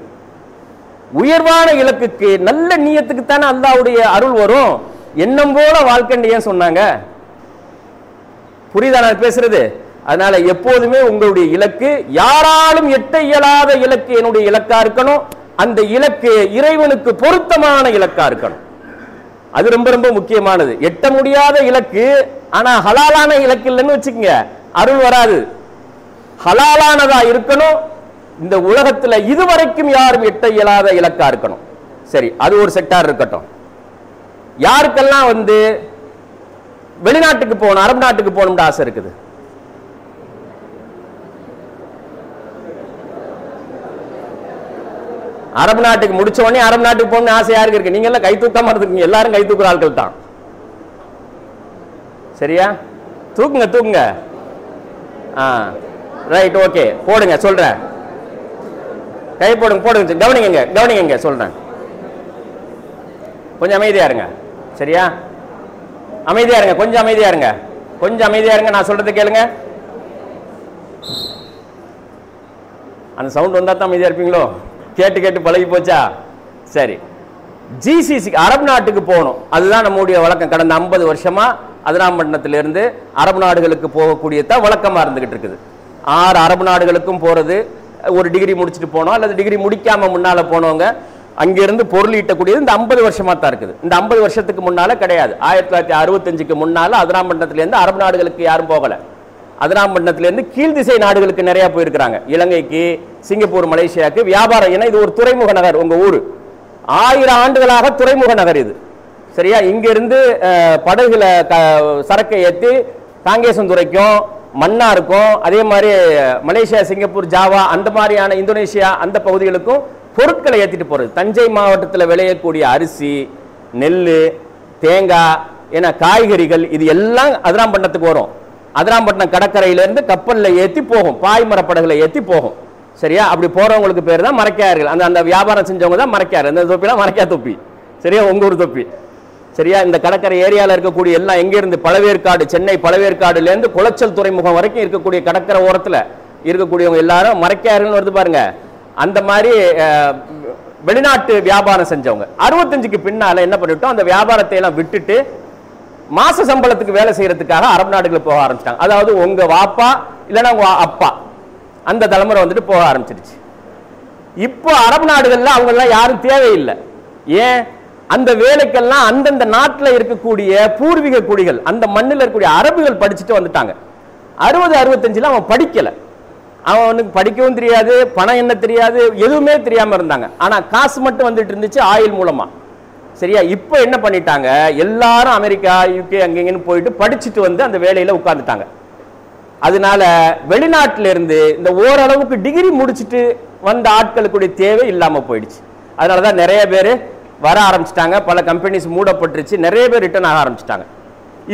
Speaker 7: உயர்வான இலக்குக்கு நல்ல நியத்துக்கு தானே அல்லாஹ்வுடைய அருள் வரும். எண்ணம் போல வாழ்க்கை ஏன் சொன்னாங்க? புரியுதா நான் பேசுறது? அதனால எப்போதுமே உங்களுடைய இலக்கு யாராலும் எட்ட இயலாத இலக்கு என்னுடைய இலக்கா இருக்கணும். அந்த இலக்கு இறைவனுக்கு பொருத்தமான இலக்கா இருக்கணும். அது ரொம்ப ரொம்ப முக்கியமானது. எட்ட முடியாத இலக்கு, ஆனா ஹலாலான இலக்கு இல்லைன்னு வச்சுக்கோங்க, அருள் வராது. ஹலாலானதா இருக்கணும். இந்த உலகத்துல இதுவரைக்கும் யாரும் எட்ட இயலாத இலக்கா இருக்கணும். சரி, அது ஒரு செக்டார் இருக்கட்டும். யாருக்கெல்லாம் வந்து வெளிநாட்டுக்கு போகணும், அரபு நாட்டுக்கு போகணும்னு ஆசை இருக்குது? அரபு நாட்டுக்கு முடிச்ச உடனே அரபு நாட்டுக்கு போகணும்னு ஆசை யாருக்கு இருக்கு? நீங்க எல்லாம் கை தூக்காம இருக்கீங்க. எல்லாரும் கை தூக்குற ஆட்கள் தான். சரியா? தூக்குங்க தூக்குங்க. ரைட், ஓகே, போடுங்க, சொல்றேன். கை போடுங்க போடுங்க. கவனிங்க கவனிங்க, சொல்றேன். கொஞ்சம் அமைதியா இருங்க. சரியா? அமைதியா இருங்க, கொஞ்சம் அமைதியா இருங்க, கொஞ்சம் அமைதியா இருங்க. நான் சொல்றது கேளுங்க. அந்த சவுண்ட் வந்தா தான் அமைதியா இருப்பீங்களோ? கேட்டு கேட்டு பழகி போச்சா? சரி, ஜிசிசி அரபு நாட்டுக்கு போகணும். அதுதான் நம்முடைய வழக்கம். கடந்த 50 வருஷமா அதிராம்பட்டினத்திலிருந்து அரபு நாடுகளுக்கு போகக்கூடியதான் வழக்கமா இருந்துகிட்டு இருக்குது. 6 அரபு நாடுகளுக்கும் போறது. ஒரு டிகிரி முடிச்சுட்டு போனோம், அல்லது டிகிரி முடிக்காம முன்னால போனவங்க அங்கிருந்து பொருள் ஈட்டக்கூடியது இந்த 50 வருஷமா தான் இருக்குது. இந்த 50 வருஷத்துக்கு முன்னால கிடையாது. 1965க்கு முன்னால அதிராம்பட்டினத்திலிருந்து அரபு நாடுகளுக்கு யாரும் போகல. அதிராம்பட்டினத்திலிருந்து கீழ் திசை நாடுகளுக்கு நிறைய போயிருக்கிறாங்க. இலங்கைக்கு, சிங்கப்பூர், மலேசியாவுக்கு வியாபாரம். ஏன்னா இது ஒரு துறைமுக நகர். உங்க ஊரு 1000 ஆண்டுகளாக துறைமுக நகர் இது. சரியா? இங்கிருந்து படகுல சரக்கை ஏற்றி காங்கேசந்துறைக்கும் மன்னாருக்கும், அதே மாதிரி மலேசியா, சிங்கப்பூர், ஜாவா, அந்த மாதிரியான இந்தோனேஷியா அந்த பகுதிகளுக்கும் பொருட்களை ஏற்றிட்டு போறது. தஞ்சை மாவட்டத்தில் விளையக்கூடிய அரிசி, நெல், தேங்காய், ஏன்னா காய்கறிகள், இது எல்லாம் அதிராம்பட்டினத்துக்கு வரும். அதிராம்பட்டினம் கடற்கரையிலிருந்து கப்பலில் ஏற்றி போகும், பாய்மர படகுல ஏற்றி போகும். சரியா? அப்படி போறவங்களுக்கு பேர் தான் மரைக்காயர்கள். அந்த வியாபாரம் செஞ்சவங்க தான் மரைக்காயர். இந்த தொப்பிலாம் மரைக்கா தொப்பி. சரியா? உங்க ஊர் தொப்பி. சரியா? இந்த கடற்கரை ஏரியாவில் இருக்கக்கூடிய எல்லாம் எங்கிருந்து, பழவேற்காடு, சென்னை பழவேற்காடுலேருந்து குளச்சல் துறைமுகம் வரைக்கும் இருக்கக்கூடிய கடற்கரை ஓரத்தில் இருக்கக்கூடியவங்க எல்லாரும் மரைக்காயர்கள் வருது பாருங்க. அந்த மாதிரி வெளிநாட்டு வியாபாரம் செஞ்சவங்க 65க்கு பின்னால என்ன பண்ணிட்டோம், அந்த வியாபாரத்தை எல்லாம் விட்டுட்டு மாச சம்பளத்துக்கு வேலை செய்யறதுக்காக அரபு நாடுகளுக்கு போக ஆரம்பிச்சிட்டாங்க. அதாவது உங்க வாப்பா இல்லைன்னா உங்க அப்பா, அந்த தலைமுறை வந்துட்டு போக ஆரம்பிச்சிருச்சு. இப்போ அரபு நாடுகள்ல அவங்க எல்லாம் யாரும் தேவையில்லை. ஏன்? அந்த வேலைக்கெல்லாம் அந்தந்த நாட்டில் இருக்கக்கூடிய பூர்வீக குடிகள், அந்த மண்ணில் இருக்கக்கூடிய அரபுகள் படிச்சுட்டு வந்துட்டாங்க. 60-65 அவன் படிக்கல, அவனுக்கு படிக்கவும் தெரியாது, பணம் என்ன தெரியாது, எதுவுமே தெரியாம இருந்தாங்க. ஆனா காசு மட்டும் வந்துட்டு இருந்துச்சு ஆயில் மூலமா. சரியா? இப்போ என்ன பண்ணிட்டாங்க, எல்லாரும் அமெரிக்கா யூகே அங்கங்கன்னு போயிட்டு படிச்சுட்டு வந்து அந்த வேலையில உட்கார்ந்துட்டாங்க. அதனால வெளிநாட்டில இருந்து இந்த ஓரளவுக்கு டிகிரி முடிச்சுட்டு வந்த ஆட்களுக்குடைய தேவை இல்லாம போயிடுச்சு. அதனாலதான் நிறைய பேர் வர ஆரம்பிச்சிட்டாங்க, பல கம்பெனிஸ் மூடப்பட்டுருச்சு, நிறைய பேர் ரிட்டர்ன் ஆக ஆரம்பிச்சிட்டாங்க.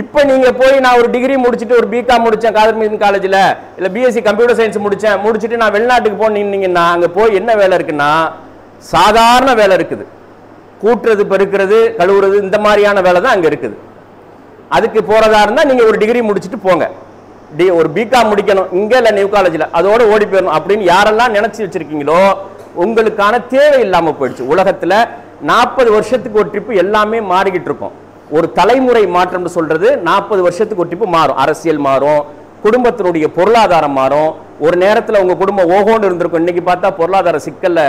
Speaker 7: இப்போ நீங்க போய் நான் ஒரு டிகிரி முடிச்சுட்டு ஒரு பிகாம் முடிச்சேன் காதர் மீன் காலேஜில், இல்லை பிஎஸ்சி கம்ப்யூட்டர் சயின்ஸ் முடிச்சுட்டு நான் வெளிநாட்டுக்கு போனீங்கன்னா அங்கே போய் என்ன வேலை இருக்குன்னா சாதாரண வேலை இருக்குது. கூட்டுறது, பெருக்கிறது, கழுவுறது, இந்த மாதிரியான வேலை தான் அங்கே இருக்குது. அதுக்கு போறதா இருந்தால் நீங்கள் ஒரு டிகிரி முடிச்சுட்டு போங்க, ஒரு பிகாம் முடிக்கணும் இங்கே இல்லை நியூ காலேஜில், அதோட ஓடி போயிடணும் அப்படின்னு யாரெல்லாம் நினைச்சு வச்சிருக்கீங்களோ உங்களுக்கான தேவை இல்லாமல் போயிடுச்சு. உலகத்தில் 40 வருஷத்துக்கு ஒரு ட்ரிப்பு எல்லாமே மாறிக்கிட்டு இருக்கும். ஒரு தலைமுறை மாற்றம் சொல்றது 40 வருஷத்துக்கு ஒரு ட்ரிப்பு மாறும். அரசியல் மாறும், குடும்பத்தினுடைய பொருளாதாரம் மாறும். ஒரு நேரத்தில் உங்க குடும்பம் ஓகோன்னு இருந்திருக்கும், இன்னைக்கு பார்த்தா பொருளாதார சிக்கல்ல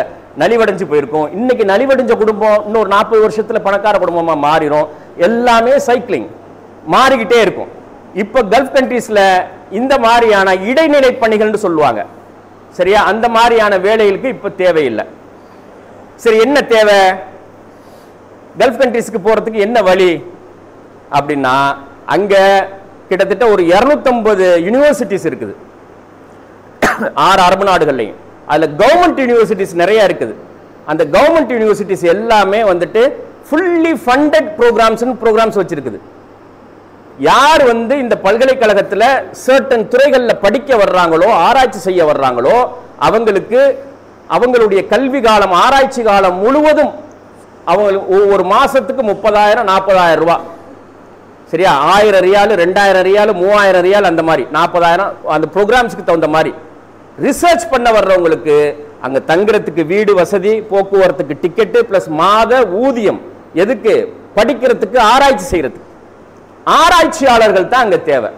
Speaker 7: நலிவடைஞ்சு போயிருக்கும். இன்னைக்கு நலிவடைஞ்ச குடும்பம் இன்னொரு 40 வருஷத்துல பணக்கார குடும்பமா மாறிடும். எல்லாமே சைக்கிளிங் மாறிக்கிட்டே இருக்கும். இப்ப கல்ஃப் கண்ட்ரீஸ்ல இந்த மாதிரியான இடைநிலை பணிகள்னு சொல்லுவாங்க. சரியா? அந்த மாதிரியான வேலைகளுக்கு இப்ப தேவையில்லை. சரி, என்ன தேவை? கல்ஃப் கண்ட்ரீஸ்க்கு போறதுக்கு என்ன வழி அப்படின்னா, அங்க கிட்டத்தட்ட ஒரு 250 யூனிவர்சிட்டிஸ் இருக்குது 6 அரபு நாடுகள்லையும். அதுல கவர்மெண்ட் யூனிவர்சிட்டிஸ் நிறைய இருக்குது. அந்த கவர்மெண்ட் யூனிவர்சிட்டிஸ் எல்லாமே வந்துட்டு ஃபுல்லி ஃபண்டட் ப்ரோக்ராம்ஸ் வச்சிருக்குது. யார் இந்த பல்கலைக்கழகத்துல சர்டன் துறைகள்ல படிக்க வர்றாங்களோ, ஆராய்ச்சி செய்ய வர்றாங்களோ, அவங்களுக்கு அவங்களுடைய கல்வி காலம், ஆராய்ச்சி காலம் முழுவதும் அவங்களுக்கு ஒவ்வொரு மாசத்துக்கு 30,000-40,000 ரூபாய். சரியா? 1000 ரியால், 2000 ரியால், 3000 ரியால், அந்த மாதிரி 40,000 அந்த ப்ரோக்ராம்ஸ்க்கு தகுந்த மாதிரி. ரிசர்ச் பண்ண வர்றவங்களுக்கு அங்க தங்குறதுக்கு வீடு வசதி, போக்குவரத்துக்கு டிக்கெட்டு, பிளஸ் மாத ஊதியம். எதுக்கு? படிக்கிறதுக்கு, ஆராய்ச்சி செய்யறதுக்கு. ஆராய்ச்சியாளர்கள் தான் அங்க தேவை.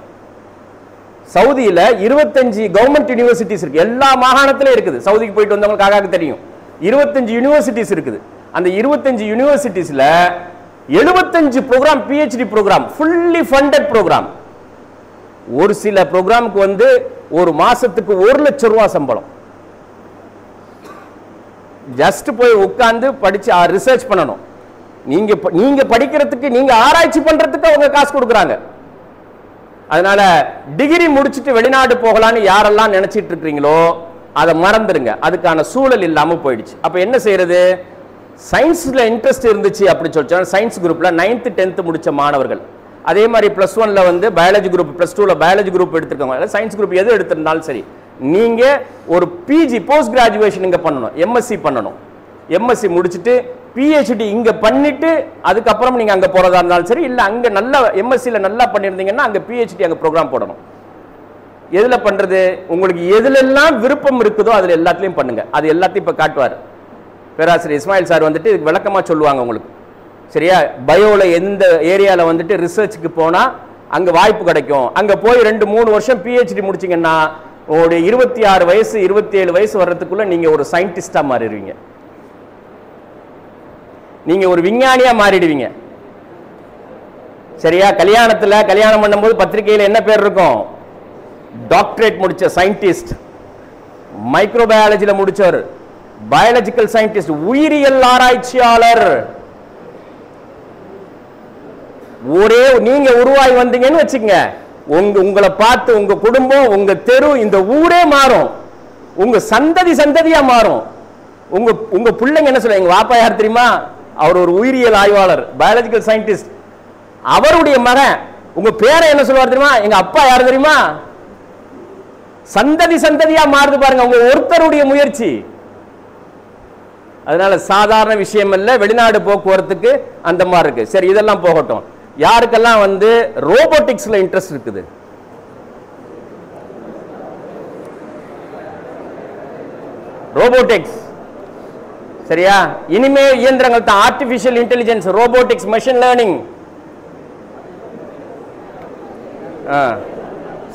Speaker 7: சவுதியில 25 கவர்மெண்ட் யூனிவர்சிட்டிஸ் இருக்கு, எல்லா மாகாணத்திலும் இருக்குது. சவுதிக்கு போயிட்டு வந்தவங்களுக்கு தெரியும், 25 யூனிவர்சிட்டிஸ் இருக்குது. அந்த 25 யூனிவர்சிட்டிஸ்ல 75 programme PhD programme, fully funded programme. ஒரு சில ப்ரோக்ராமுக்கு ஒரு மாசத்துக்கு 1 லட்சம் ரூபாய் சம்பளம். ஜஸ்ட் போய் உட்கார்ந்து படிச்சு ரிசர்ச் பண்ணணும். நீங்க படிக்கிறதுக்கு, நீங்க ஆராய்ச்சி பண்றதுக்கு அவங்க காசு கொடுக்குறாங்க. அதனால டிகிரி முடிச்சுட்டு வெளிநாடு போகலான்னு யாரெல்லாம் நினைச்சிட்டு இருக்கீங்களோ அதை மறந்துடுங்க. அதுக்கான சூழல் இல்லாம போயிடுச்சு. அப்ப என்ன செய்யறது? சயின்ஸ்ல இன்ட்ரெஸ்ட் இருந்துச்சு அப்படி சொல்லிச்சா, சயின்ஸ் குரூப்ல 9th 10th முடிச்ச மாணவர்கள், அதே மாதிரி +1ல பயாலஜி குரூப், +2ல பயாலஜி குரூப் எடுத்திருக்கவங்க, சயின்ஸ் குரூப் எது எடுத்திருந்தாலும் சரி, நீங்க ஒரு பிஜி போஸ்ட் கிராஜுவேஷன் இங்க பண்ணணும், எம்எஸ்சி பண்ணணும். எம்எஸ்சி முடிச்சுட்டு PhD இங்க பண்ணிட்டு அதுக்கப்புறம் நீங்க அங்க போறதா இருந்தாலும் சரி, இல்ல அங்க நல்லா எம்எஸ்சில நல்லா பண்ணிருந்தீங்கன்னா அங்க PhD அங்க ப்ரோக்ராம் போடணும். எதுல பண்றது? உங்களுக்கு எதுலெல்லாம் விருப்பம் இருக்குதோ அதுல எல்லாத்துலயும் பண்ணுங்க. அது எல்லாத்தையும் இப்ப காட்டுவார் பேராசிரியர் இஸ்மாயில் சார். இதுக்கு விளக்கமா சொல்லுவாங்க உங்களுக்கு. சரியா? பயோல எந்த ஏரியால ரிசர்ச்சுக்கு போனா அங்க வாய்ப்பு கிடைக்கும். அங்க போய் 2-3 வருஷம் PhD முடிச்சீங்கன்னா உங்களுடைய 26 வயசு 27 வயசு வர்றதுக்குள்ள நீங்க ஒரு சயின்டிஸ்டா மாறிடுவீங்க, நீங்க ஒரு விஞ்ஞானியா மாறிடுவீங்க. சரியா? கல்யாணம் பண்ணும்போது பத்திரிகையில என்ன பேர் இருக்கும்? டாக்டரேட் முடிச்ச சயின்டிஸ்ட், மைக்ரோபயாலஜில முடிச்சவர், பயாலஜிக்கல் சயின்டிஸ்ட், உயிரியல் ஆராய்ச்சியாளர். ஒரே நீங்க உருவாகி வந்தீங்கன்னு வச்சுக்கங்க, உங்களை பார்த்து உங்க குடும்பம், உங்க தெரு, இந்த ஊரே மாறும். உங்க சந்ததியா மாறும். உங்க பிள்ளைங்க என்ன சொல்ல, எங்க வாப்பா யார் தெரியுமா? அவர் ஒரு உயிரியல் ஆய்வாளர், பயாலஜிக்கல் சயின்டிஸ்ட். அவருடைய மகன், உங்க பேரை என்ன சொல்லுவார் தெரியுமா? எங்க அப்பா யார் தெரியுமா? சந்ததியா மாறுது பாருங்க, உங்க ஒருத்தருடைய முயற்சி. அதனால சாதாரண விஷயம் இல்ல வெளிநாடு போக்குவரத்துக்கு அந்த மாதிரி இருக்கு. சரி, இதெல்லாம் போகட்டும். யாருக்கெல்லாம் ரோபோட்டிக்ஸ்ல இன்ட்ரெஸ்ட் இருக்குது? ரோபோட்டிக்ஸ். சரியா? இனிமே இயந்திரங்கள் தான், artificial intelligence, robotics, machine learning.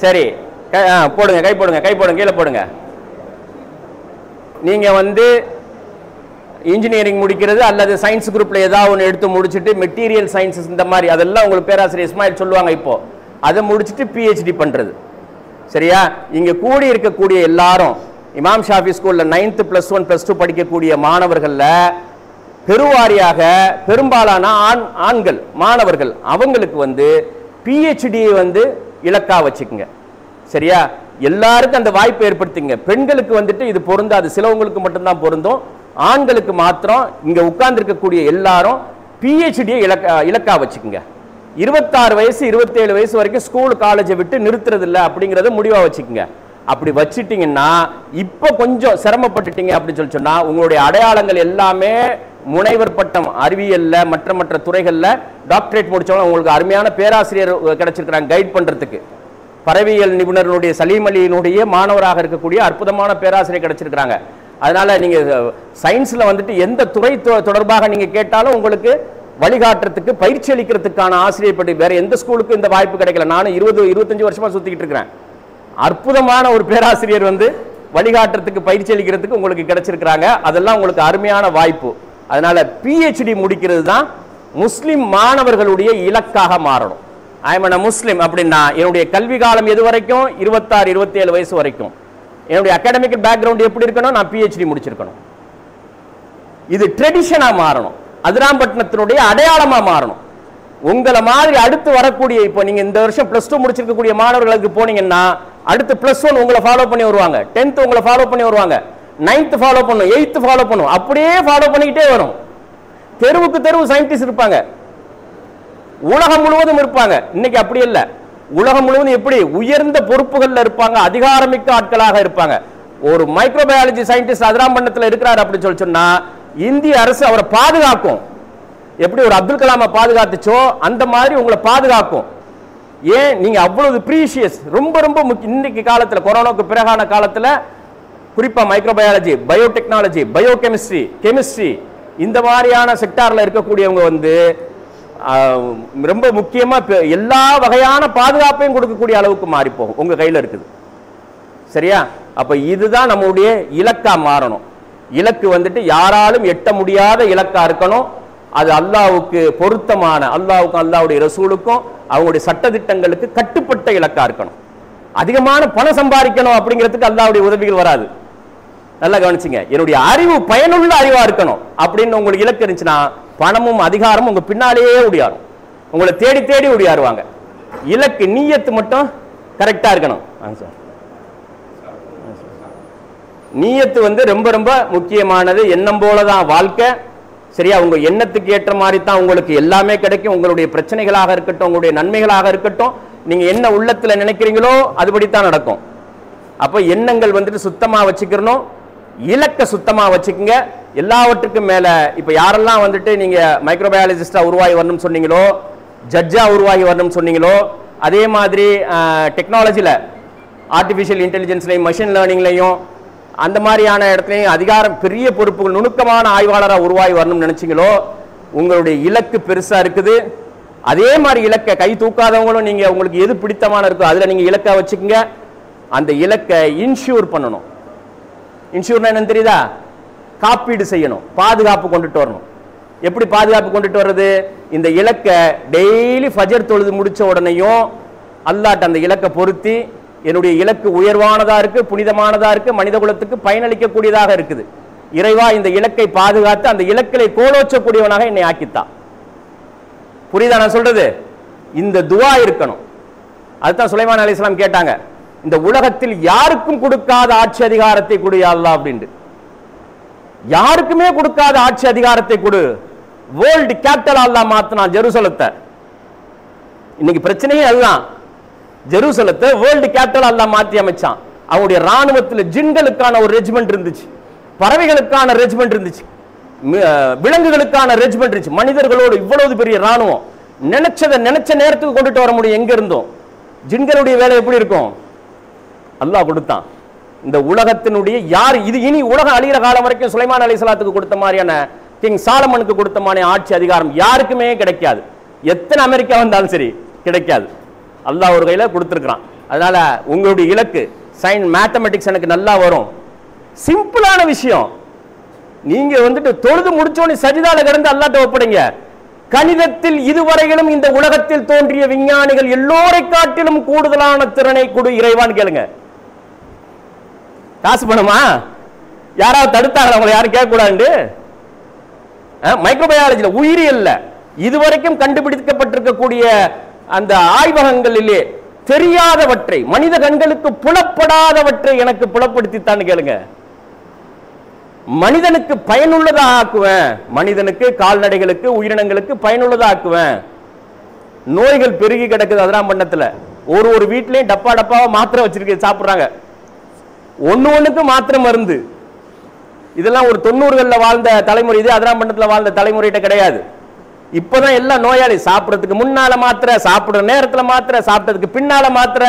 Speaker 7: சரி, போடுங்க, கை போடுங்க, கை போடுங்க, கீழே போடுங்க. நீங்க வந்து இன்ஜினியரிங் முடிக்கிறது அல்லது சயின்ஸ் குரூப்ல ஏதாவது ஒன்று எடுத்து முடிச்சுட்டு மெட்டீரியல் சயின்சஸ் இந்த மாதிரி அதெல்லாம் உங்களுக்கு பேராசிரியர் இஸ்மாயில் சொல்லுவாங்க. இப்போ அதை முடிச்சுட்டு PhD பண்றது. சரியா? இங்க கூடி இருக்கக்கூடிய எல்லாரும் இமாம் ஷாஃபி ஸ்கூல்ல 9th +1 +2 படிக்கக்கூடிய மாணவர்கள்ல பெருவாரியாக பெரும்பாலான ஆண்கள் மாணவர்கள் அவங்களுக்கு வந்து PhD வந்து இலக்கா வச்சுக்குங்க. சரியா? எல்லாருக்கும் அந்த வாய்ப்பை ஏற்படுத்திங்க. பெண்களுக்கு வந்துட்டு இது பொருந்தாது, சிலவங்களுக்கு மட்டும்தான் பொருந்தும். ஆண்களுக்கு மாத்திரம் இங்க உட்கார்ந்து இருக்கக்கூடிய எல்லாரும் PhD இலக்கா வச்சுக்குங்க. 26 வயசு 27 வயசு வரைக்கும் ஸ்கூல் காலேஜை விட்டு நிறுத்துறது இல்லை அப்படிங்கறத முடிவா வச்சுக்குங்க. அப்படி வச்சிட்டீங்கன்னா இப்ப கொஞ்சம் சிரமப்பட்டுட்டீங்க அப்படின்னு சொல்லி சொன்னா உங்களுடைய அடையாளங்கள் எல்லாமே முனைவர் பட்டம் அறிவியல்ல மற்ற துறைகள்ல டாக்டரேட் முடிச்சவங்க உங்களுக்கு அருமையான பேராசிரியர் கிடைச்சிருக்கிறாங்க கைட் பண்றதுக்கு. பறவையியல் நிபுணர்களுடைய சலீம் அலியினுடைய மாணவராக இருக்கக்கூடிய அற்புதமான பேராசிரியர் கிடைச்சிருக்கிறாங்க. அதனால நீங்க சயின்ஸ்ல வந்துட்டு எந்த துறை தொடர்பாக நீங்க கேட்டாலும் உங்களுக்கு வழிகாட்டுறதுக்கு பயிற்சி அளிக்கிறதுக்கான ஆசிரியர் பற்றி வேற எந்த ஸ்கூலுக்கும் இந்த வாய்ப்பு கிடைக்கல. நானும் 20-25 வருஷமா சுத்திக்கிட்டு இருக்கிறேன். அற்புதமான ஒரு பேராசிரியர் வந்து வழிகாட்டுறதுக்கு பயிற்சி அளிக்கிறதுக்கு உங்களுக்கு கிடைச்சிருக்கிறாங்க. அதெல்லாம் உங்களுக்கு அருமையான வாய்ப்பு. அதனால PhD முடிக்கிறது தான் முஸ்லிம் மாணவர்களுடைய இலக்காக மாறணும். ஐ முஸ்லிம் அப்படின்னா என்னுடைய கல்வி காலம் எது வரைக்கும் 26-27 வயசு வரைக்கும் என்னுடைய அகாடமிக் பேக்ரவுண்ட் எப்படி இருக்கணும், நான் PhD முடிச்சிருக்கணும். இது ட்ரெடிஷனா மாறணும், அதிராம்பட்டினத்தினுடைய அடையாளமா மாறணும். உங்களை மாதிரி அடுத்து வரக்கூடிய இப்போ நீங்க இந்த வருஷம் +2 முடிச்சிருக்கக்கூடிய மாணவர்களுக்கு போனீங்கன்னா அடுத்து +1 உங்களை ஃபாலோ பண்ணி வருவாங்க, 10th உங்களை ஃபாலோ பண்ணி வருவாங்க, 9th ஃபாலோ பண்ணும், 8th ஃபாலோ பண்ணும், அப்படியே ஃபாலோ பண்ணிக்கிட்டே வரும். தெருவுக்கு தெருவு சயின்டிஸ்ட் இருப்பாங்க, உலகம் முழுவதும் இருப்பாங்க. இன்னைக்கு அப்படி இல்ல, உலகம் முழுவதும் எப்படி உயர்ந்த பொறுப்புகள்ல இருப்பாங்க, அதிகாரமிக்க ஆட்களாக இருப்பாங்க. ஒரு மைக்ரோபயாலஜி சயின்டிஸ்ட் அதிராம்பட்டினத்தில் இருக்கிறார் அப்படின்னு சொல்லி சொன்னா இந்திய அரசு அவரை பாதுகாக்கும். எப்படி ஒரு அப்துல் கலாமை பாதுகாத்துச்சோ அந்த மாதிரி உங்களை பாதுகாக்கும். ஏன்? நீங்க அவ்வளவு ப்ரீஷியஸ், ரொம்ப ரொம்ப இன்னைக்கு காலத்துல கொரோனாவுக்கு பிறகான காலத்துல குறிப்பா மைக்ரோபயாலஜி, பயோடெக்னாலஜி, பயோகெமிஸ்ட்ரி, கெமிஸ்ட்ரி இந்த மாதிரியான செக்டார்ல இருக்கக்கூடியவங்க வந்து ரொம்ப முக்கியமா எல்லா வகையான பாதுகாப்பையும் கொடுக்கக்கூடிய அளவுக்கு மாறி போகும், உங்க கையில இருக்குது. சரியா? அப்ப இதுதான் நம்முடைய இலக்கா மாறணும். இலக்கு வந்துட்டு யாராலும் எட்ட முடியாத இலக்கா இருக்கணும். அது அல்லாஹ்வுக்கு பொருத்தமான, அல்லாஹ்வுக்கும் அல்லாஹ்வுடைய ரசூலுக்கும் அவங்களுடைய சட்டதிட்டங்களுக்கு கட்டுப்பட்ட இலக்கா இருக்கணும். அதிகமான பணம் சம்பாதிக்கணும் அப்படிங்கிறதுக்கு அல்லாஹ்வுடைய உதவிகள் வராது. நல்லா கவனிச்சுங்க. என்னுடைய அறிவு பயனுள்ள அறிவா இருக்கணும் அப்படின்னு உங்களுக்கு இலக்கு இருந்துச்சுன்னா பணமும் அதிகாரமும் உங்க பின்னாலேயே ஓடியாரும், உங்களை தேடி தேடி ஓடியாருவாங்க. இலக்கு நீயத்து மட்டும் கரெக்டா இருக்கணும். நீயத்து வந்து ரொம்ப ரொம்ப முக்கியமானது. எண்ணம் போலதான் வாழ்க்கை. சரியா? உங்க எண்ணத்துக்கு ஏற்ற மாதிரி தான் உங்களுக்கு எல்லாமே கிடைக்கும். உங்களுடைய பிரச்சனைகளாக இருக்கட்டும், உங்களுடைய நன்மைகளாக இருக்கட்டும், நீங்க என்ன உள்ளத்துல நினைக்கிறீங்களோ அதுபடித்தான் நடக்கும். அப்ப எண்ணங்கள் வந்துட்டு சுத்தமா வச்சுக்கணும், இலக்க சுத்தமா வச்சுக்கோங்க. எல்லாவற்றுக்கும் மேல இப்ப யாரெல்லாம் வந்துட்டு நீங்க மைக்ரோபயாலஜிஸ்டா உருவாகி வரணும்னு சொன்னீங்களோ, ஜட்ஜா உருவாகி வரணும்னு சொன்னீங்களோ, அதே மாதிரி டெக்னாலஜில ஆர்டிபிஷியல் இன்டெலிஜென்ஸ்லையும் மெஷின் லேர்னிங்லையும் அந்த மாதிரியான இடத்துலையும் அதிகாரம் பெரிய பொறுப்புகள் நுணுக்கமான ஆய்வாளராக உருவாகி வரணும்னு நினைச்சீங்களோ, உங்களுடைய இலக்கு பெருசா இருக்குது. அதே மாதிரி இலக்க கை தூக்காதவங்களும் நீங்க உங்களுக்கு எது பிடித்தமான இருக்கோ அதுல நீங்க இலக்கா வச்சுக்கோங்க. அந்த இலக்கை இன்ஷூர் பண்ணணும். இன்ஷூர்னா என்னன்னு தெரியுதா? காப்பீடு செய்யணும், பாதுகாப்பு கொண்டுட்டு வரணும். எப்படி பாதுகாப்பு கொண்டுட்டு வர்றது? இந்த இலக்கை டெய்லி ஃபஜர் தொழுது முடிச்ச உடனேயும் அல்லாஹ் அந்த இலக்கை பொருத்தி என்னுடைய இலக்கு உயர்வானதா இருக்கு, புனிதமானதா இருக்கு, மனித குலத்துக்கு பயனளிக்கக்கூடியதாக இருக்குது. இறைவா இந்த இலக்கை பாதுகாத்து அந்த இலக்கை கோலோச்சக்கூடியவனாக என்னை ஆக்கித்தான். புரியுதா நான் சொல்றது? இந்த துவா இருக்கணும். அதுதான் சுலைமான் அலைஹிஸ்ஸலாம் கேட்டாங்க, இந்த உலகத்தில் யாருக்கும் கொடுக்காத ஆட்சி அதிகாரத்தை கொடு யா அல்லாஹ் அப்படின்ட்டு. யாருக்குமே கொடுக்காத ஆட்சி அதிகாரத்தை கொடு. வேர்ல்டு கேபிட்டல் அல்லாஹ் மாத்தினான் ஜெருசலத்தை. இன்னைக்கு பிரச்சனையே அதுதான். ஜெருசலத்தை வேர்ல்டு கேபிட்டல் அல்லாஹ் மாத்தி அமைச்சான். அவங்களுடைய ராணுவத்தில் ஜின்களுக்கான ஒரு ரெஜிமெண்ட் இருந்துச்சு, பறவைகளுக்கான ரெஜிமெண்ட் இருந்துச்சு, விலங்குகளுக்கான ரெஜிமெண்ட் இருந்துச்சு. மனிதர்களோடு இவ்வளவு பெரிய ராணுவம் நினைச்சதை நினைச்ச நேரத்துக்கு கொண்டுட்டு வர முடியும் எங்க இருந்தோம். ஜின்களுடைய வேலை எப்படி இருக்கும்? அல்லாஹ் கொடுத்தான். இந்த உலகத்தினுடைய யார் இது இனி உலகம் அழிகிற காலம் வரைக்கும் சுலைமான் அலைஹிஸ்ஸலாத்துக்கு கொடுத்த மாதிரியான, கிங் சாலமனுக்கு கொடுத்த மாதிரி ஆட்சி அதிகாரம் யாருக்குமே கிடைக்காது. எத்தனை அமெரிக்கா வந்தாலும் சரி கிடைக்காது. அல்லாஹ் ஒரு கையில கொடுத்துருக்கிறான். அதனால உங்களுடைய இலக்கு சயின்ஸ் மேத்தமெட்டிக்ஸ் எனக்கு நல்லா வரும். சிம்பிளான விஷயம். நீங்க வந்துட்டு தொழுது முடிச்சோன்னு சஜிதால கிடந்து அல்லாஹ்ட்ட ஒப்படைங்க. கணிதத்தில் இதுவரையிலும் இந்த உலகத்தில் தோன்றிய விஞ்ஞானிகள் எல்லோரை காட்டிலும் கூடுதலான திறனை கொடு இறைவான்னு கேளுங்க. காசு பண்ணுமா? யாராவது தடுத்தாங்க அவங்களை? யாரும் கேட்க கூடாது. மைக்ரோபயாலஜில உயிரியல்ல இதுவரைக்கும் கண்டுபிடிக்கப்பட்டிருக்கக்கூடிய அந்த ஆய்வகங்களிலே தெரியாதவற்றை, மனித கண்களுக்கு புலப்படாதவற்றை எனக்கு புலப்படுத்தித்தான் கேளுங்க. மனிதனுக்கு பயனுள்ளதா ஆக்குவேன். மனிதனுக்கு, கால்நடைகளுக்கு, உயிரினங்களுக்கு பயனுள்ளதா ஆக்குவேன். நோய்கள் பெருகி கிடக்குது அதிராம்பட்டினத்துல. ஒரு வீட்லயும் டப்பா டப்பாவா மாத்திரை வச்சிருக்க சாப்பிடுறாங்க. ஒண்ணுக்கு மாத்திரை மருந்து. இதெல்லாம் ஒரு 90களில் வாழ்ந்த தலைமுறை. இது அதிராம்பட்டினத்துல வாழ்ந்த தலைமுறைகிட்ட கிடையாது. இப்பதான் எல்லாம் நோயாளி. சாப்பிடறதுக்கு முன்னால மாத்திரை, சாப்பிடுற நேரத்துல மாத்திரை, சாப்பிட்டதுக்கு பின்னால மாத்திரை,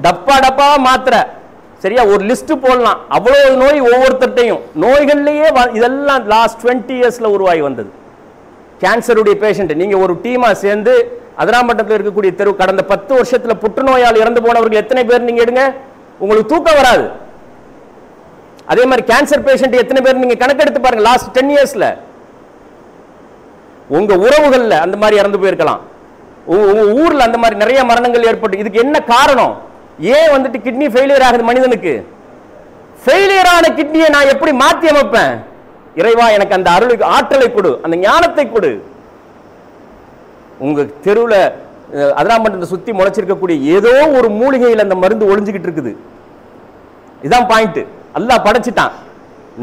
Speaker 7: டப்பா டப்பாவா மாத்திரை. சரியா? ஒரு லிஸ்ட் போடலாம். அவ்வளவு நோய் ஒவ்வொருத்தட்டையும். நோய்கள்லயே இதெல்லாம் லாஸ்ட் 20 இயர்ஸ்ல உருவாகி வந்தது. கேன்சருடைய பேஷண்ட் நீங்க ஒரு டீமா சேர்ந்து அதிராம்பட்டினத்தில் இருக்கக்கூடிய தெரு கடந்த 10 வருஷத்துல புற்றுநோயால் இறந்து போனவர்கள் எத்தனை பேர் நீங்க எடுங்க, உங்களுக்கு தூக்கம் வராது. அதே மாதிரி கேன்சர் பேஷண்ட் எத்தனை பேர் நீங்க கணக்கெடுத்து பாருங்க லாஸ்ட் 10 இயர்ஸ்ல. உங்க உறவுகள்ல அந்த மாதிரி இறந்து போயிருக்கலாம். உங்க ஊர்ல அந்த மாதிரி நிறைய மரணங்கள் ஏற்பட்டு. இதுக்கு என்ன காரணம்? ஏன் வந்துட்டு கிட்னி ஃபெயிலியர் ஆகுது மனிதனுக்கு? ஃபெயிலியர் ஆன கிட்னியை நான் எப்படி மாற்றி அமைப்பேன்? இறைவா எனக்கு அந்த அருள் ஆற்றலை கொடு, அந்த ஞானத்தை கொடு. உங்க தெருவில் அதிராம்பட்டினத்தை சுத்தி முளைச்சிருக்கக்கூடிய ஏதோ ஒரு மூலிகையில் அந்த மருந்து ஒளிஞ்சுக்கிட்டு இருக்குது. இதான் பாயிண்ட். அல்லாஹ் படைச்சிட்டான்.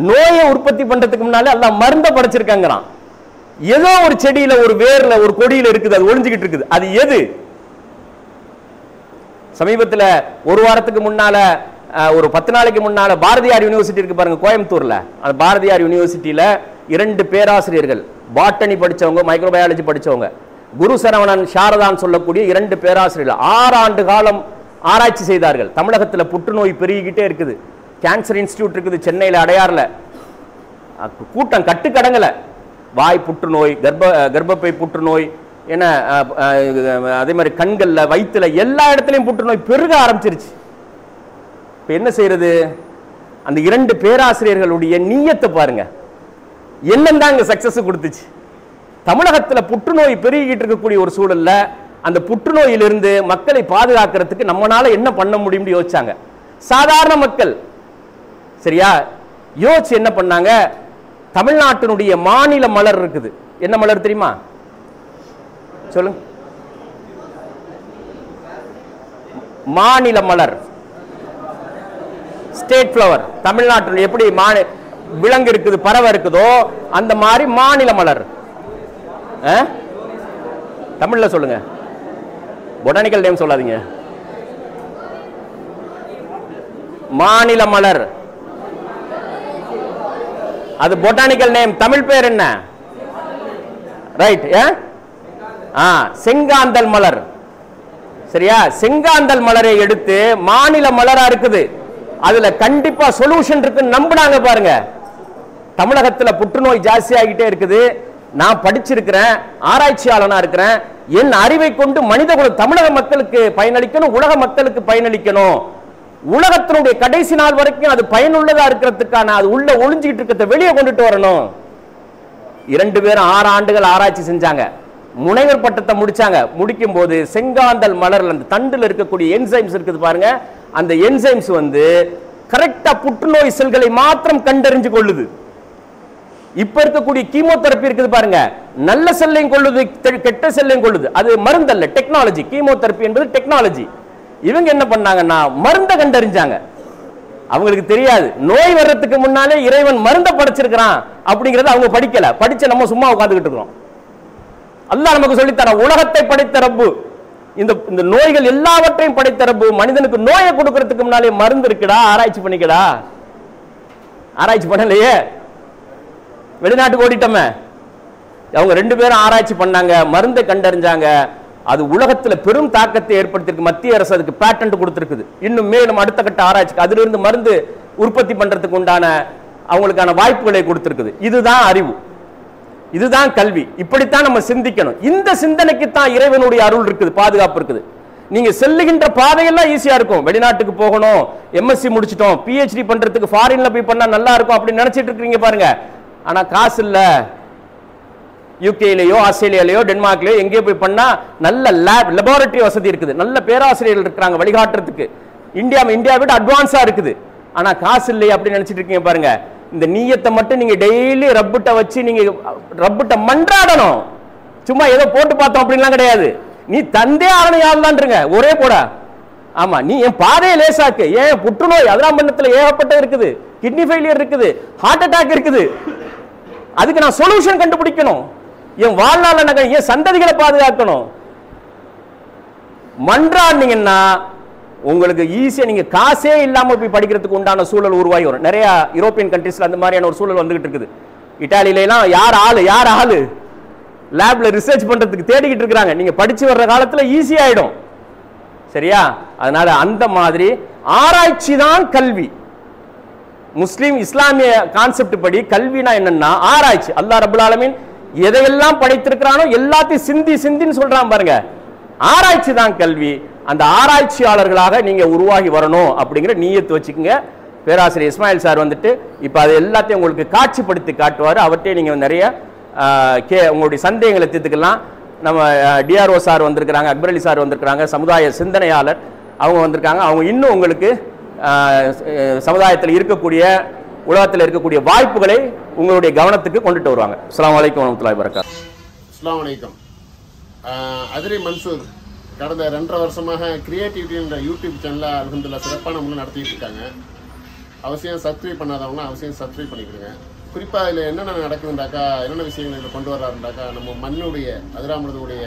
Speaker 7: நோயை உற்பத்தி பண்றதுக்கு முன்னாலே அல்லாஹ் மருந்தை படைச்சிருக்காங்கிறான். ஏதோ ஒரு செடியில, ஒரு வேர்ல, ஒரு கொடியில இருக்குது, அது ஒளிஞ்சுக்கிட்டு இருக்குது. அது எது? சமீபத்தில் ஒரு வாரத்துக்கு முன்னால, ஒரு 10 நாளைக்கு முன்னால பாரதியார் யூனிவர்சிட்டி இருக்கு பாருங்க கோயம்புத்தூர்ல. அந்த பாரதியார் யூனிவர்சிட்டியில 2 பேராசிரியர்கள், பாட்டனி படிச்சவங்க, மைக்ரோபயாலஜி படிச்சவங்க, குரு சரவணன், சாரதான் சொல்லக்கூடிய 2 பேராசிரியர்கள் 6 ஆண்டு காலம் ஆராய்ச்சி செய்தார்கள். தமிழகத்தில் புற்றுநோய் பெருகிக்கிட்டே இருக்குது. கேன்சர் இன்ஸ்டிடியூட் இருக்குது சென்னையில், அடையாறுல. கூட்டம் கட்டுக்கடங்கல. வாய் புற்றுநோய், கர்ப்பப்பை புற்றுநோய், என்ன அதே மாதிரி கண்கள்ல, வயிற்றுல, எல்லா இடத்துலையும் புற்றுநோய் பெருக ஆரம்பிச்சிருச்சு. இப்ப என்ன செய்யறது? அந்த 2 பேராசிரியர்களுடைய நீயத்தை பாருங்க. என்னந்தாங்க சக்சஸ் கொடுத்துச்சு. தமிழகத்துல புற்றுநோய் பெருகிட்டு இருக்கக்கூடிய ஒரு சூழல்ல அந்த புற்றுநோயிலிருந்து மக்களை பாதுகாக்கிறதுக்கு நம்மளால என்ன பண்ண முடியும்னு யோசிச்சாங்க. சாதாரண மக்கள். சரியா? யோசிச்சு என்ன பண்ணாங்க? தமிழ்நாட்டினுடைய மாநில மலர் இருக்குது. என்ன மலர் தெரியுமா? சொல்லுங்க. மாநில மலர், ஸ்டேட் ஃப்ளவர். தமிழ்நாட்டில் எப்படி விலங்கு இருக்குது, பறவை இருக்குதோ அந்த மாதிரி மாநில மலர். தமிழ்ல சொல்லுங்க. பொட்டானிக்கல் நேம் சொல்லாதீங்க. மாநில மலர். அது பொட்டானிக்கல் நேம். தமிழ் பேர் என்ன? ரைட். செங்காந்தல் மலர். சரியா? செங்காந்தல் மலரை எடுத்து மாநில மலரா இருக்குது. அதுல கண்டிப்பா சொல்யூஷன் இருக்கு நம்பினாங்க பாருங்க. தமிழகத்துல புற்றுநோய் ஜாஸ்தி ஆகிட்டே இருக்குது. நான் படிச்சிருக்கிறேன், ஆராய்ச்சியாளனா இருக்கிறேன். என் அறிவை கொண்டு மனித குலம், தமிழக மக்களுக்கு பயனளிக்கணும், உலக மக்களுக்கு பயனளிக்கணும். உலகத்தினுடைய கடைசி நாள் வரைக்கும் அது பயனுள்ளதா இருக்கிறதுக்கான, அது உள்ள ஒளிஞ்சிக்கிட்டு இருக்கிறத வெளியே கொண்டுட்டு வரணும். 2 பேரும் 6 ஆண்டுகள் ஆராய்ச்சி செஞ்சாங்க. முனைவர் பட்டத்தை முடிச்சாங்க. முடிக்கும் போது செங்காந்தல் மலர்ல அந்த தண்டுல இருக்கக்கூடிய என்சைம்ஸ் இருக்குது பாருங்க. அந்த என்சைம்ஸ் கரெக்டா புற்றுநோய் செல்களை மாத்திரம் கண்டறிஞ்சு கொள்ளுது. இப்ப இருக்கக்கூடிய கீமோதெரபி இருக்குது பாருங்க, நல்ல செல்லையும் கொள்ளுது, கெட்ட செல்லையும் கொள்ளுது. அது மருந்தல்ல, டெக்னாலஜி. கீமோதெரபி என்பது டெக்னாலஜி. இவங்க என்ன பண்ணாங்கன்னா மருந்தை கண்டறிஞ்சாங்க. அவங்களுக்கு தெரியாது நோய் வர்றதுக்கு முன்னாலே இறைவன் மருந்தை படைச்சிருக்கிறான் அப்படிங்கறத அவங்க படிக்கல. படிச்ச நம்ம சும்மா உட்கார்ந்துகிட்டு இருக்கிறோம். அல்லாஹ் நமக்கு சொல்லித்தர உலகத்தை படைத்த ரப்பு, இந்த நோய்கள் எல்லாவற்றையும் படைத்த ரப்பு மனிதனுக்கு நோயை கொடுக்கறதுக்கு முன்னாலே மருந்து இருக்குடா, ஆராய்ச்சி பண்ணிக்கடா. ஆராய்ச்சி பண்ணலையே, வெளிநாட்டுக்கு ஓடிட்டோமே. அவங்க 2 பேரும் ஆராய்ச்சி பண்ணாங்க, மருந்தை கண்டறிஞ்சாங்க. அது உலகத்துல பெரும் தாக்கத்தை ஏற்படுத்தியிருக்கு. மத்திய அரசு அதுக்கு பேட்டன்ட் கொடுத்திருக்குது. இன்னும் மேலும் அடுத்த கட்ட ஆராய்ச்சிக்கு அதிலிருந்து மருந்து உற்பத்தி பண்றதுக்கு உண்டான அவங்களுக்கான வாய்ப்புகளை கொடுத்திருக்குது. இதுதான் அறிவு, இதுதான் கல்வி. இப்படித்தான் நம்ம சிந்திக்கணும். இந்த சிந்தனைக்கு தான் இறைவனுடைய அருள் இருக்குது, பாதுகாப்பு இருக்குது. நீங்க செல்லுகின்ற பாதையெல்லாம் ஈஸியா இருக்கும். வெளிநாட்டுக்கு போகணும், எம்எஸ்சி முடிச்சிட்டோம், பிஹெச்டி பண்றதுக்கு ஃபாரின்ல போய் பண்ணா நல்லா இருக்கும் அப்படின்னு நினைச்சிட்டு இருக்கீங்க பாருங்க. ஆனா காசு இல்ல. யூகேலயோ ஆஸ்திரேலியாலயோ டென்மார்க்லயோ எங்கேயோ போய் பண்ணா நல்ல லெபார்டரி வசதி இருக்குது, நல்ல பேராசிரியர்கள் இருக்கிறாங்க வழிகாட்டுறதுக்கு. இந்தியா விட அட்வான்ஸா இருக்குது. ஆனா காசு இல்லையே அப்படின்னு நினைச்சிட்டு இருக்கீங்க பாருங்க. இந்த நீயத்தை மட்டும் நீங்க டெய்லி ரப்பிட்ட வச்சு நீங்க ரப்பிட்ட மன்றாடணும். சும்மா ஏதோ போட்டு பார்த்தோம் அப்படின்லாம் கிடையாது. நீ தந்தே ஆகணையாள்தான்றங்க ஒரே போட. ஆமா, நீ என் பாதையை லேசாக்கு. ஏன் புற்றுநோய் அதெல்லாம் பண்ணத்துல ஏகப்பட்ட இருக்குது, கிட்னி ஃபெயிலியர் இருக்குது, ஹார்ட் அட்டாக் இருக்குது. அதுக்கு நான் சொல்யூஷன் கண்டுபிடிக்கணும். என் வாழ்நாள் என் சந்ததிகளை பாதுகாக்கணும். மன்றாடினீங்கன்னா உங்களுக்கு ஈஸியா நீங்க காசே இல்லாம போய் படிக்கிறதுக்கு உண்டான சூழல் உருவாகி வரும். நிறைய யூரோப்பியன் கண்ட்ரீஸ்ல அந்த மாதிரியான ஒரு சூழல் வந்துகிட்டு இருக்குது. இட்டாலியில எல்லாம் யார் ஆளு லேப்ல ரிசர்ச் பண்றதுக்கு தேடிக்கிட்டு இருக்காங்க. நீங்க படிச்சு வர்ற காலத்துல ஈஸி ஆயிடும். சரியா? அதனால அந்த மாதிரி ஆராய்ச்சி தான் கல்வி. முஸ்லிம் இஸ்லாமிய கான்செப்ட் படி கல்வினா என்னன்னா ஆராய்ச்சி. அல்லாஹ் ரப்பல் ஆலமீன் எதையெல்லாம் படைத்திருக்கிறானோ எல்லாத்தையும் சிந்தின்னு சொல்றான் பாருங்க. ஆராய்ச்சி தான் கல்வி. அந்த ஆராய்ச்சியாளர்களாக நீங்க உருவாகி வரணும் அப்படிங்கிற நீயத்து வச்சுக்கோங்க. பேராசிரியர் இஸ்மாயில் சார் வந்துட்டு இப்ப அது எல்லாத்தையும் உங்களுக்கு காட்சிப்படுத்தி காட்டுவார். அவர்கிட்ட நீங்க நிறைய உங்களுடைய சந்தேகங்களை தீர்த்துக்கலாம். நம்ம டிஆர்ஓ சார் வந்திருக்கிறாங்க, அக்பர் அலி சார் வந்திருக்கிறாங்க, சமுதாய சிந்தனையாளர் அவங்க வந்திருக்காங்க. அவங்க இன்னும் உங்களுக்கு சமுதாயத்தில் இருக்கக்கூடிய உலகத்தில் இருக்கக்கூடிய வாய்ப்புகளை உங்களுடைய கவனத்துக்கு கொண்டுட்டு வருவாங்க. அஸ்ஸலாமு அலைக்கும் வரஹ்மத்துல்லாஹி வபரகாத்துஹு.
Speaker 8: அஸ்ஸலாமு அலைக்கும். அதிரி மன்சூர் கடந்த 2.5 வருஷமாக கிரியேட்டிவிட்டி என்ற யூடியூப் சேனலில் அல்ஹம்துலில்லாஹ் சிறப்பான முறையில் நடத்திட்டு இருக்காங்க. அவசியம் சப்ஸ்கிரைப் பண்ணாதவங்கன்னா அவசியம் சப்ஸ்கிரைப் பண்ணிக்கிடுங்க. குறிப்பாக இதில் என்னென்ன நடக்குதுண்டாக்கா, என்னென்ன விஷயங்கள் இதில் கொண்டு வர்றாருண்டாக்கா, நம்ம மண்ணுடைய அதிராமிரதனுடைய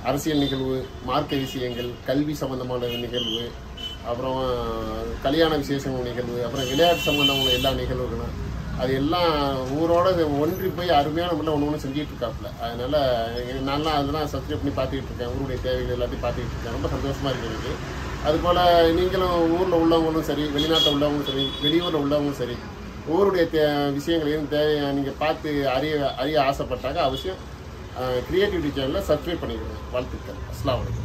Speaker 8: அரசியல் நிகழ்வு, மார்க்க விஷயங்கள், கல்வி சம்பந்தமான நிகழ்வு, அப்புறம் கல்யாண விசேஷங்கள் நிகழ்வு, அப்புறம் விளையாட்டு சம்பந்தமான எல்லா நிகழ்வுகளும் அது எல்லாம் ஊரோட ஒன்றி போய் அருமையான முறையில் ஒன்று செஞ்சுட்டு இருக்காப்புல. அதனால நான்லாம் அதெல்லாம் சப்ஸ்கிரைப் பண்ணி பார்த்துக்கிட்டு இருக்கேன். ஊருடைய தேவைகள் எல்லாத்தையும் பார்த்துக்கிட்டு இருக்கேன். ரொம்ப சந்தோஷமாக இருக்குது எனக்கு. அதுபோல் நீங்களும் ஊரில் உள்ளவங்களும் சரி, வெளிநாட்டில் உள்ளவங்களும் சரி, வெளியூரில் உள்ளவங்களும் சரி, ஊருடைய விஷயங்களையும் நீங்கள் பார்த்து அறிய ஆசைப்பட்டாங்க அவசியம் கிரியேட்டிவிட்டி சேனலில் சப்ஸ்கிரைப் பண்ணிக்கிறேன். வாழ்த்துக்கள். அஸ்ஸலாமு அலைக்கும்.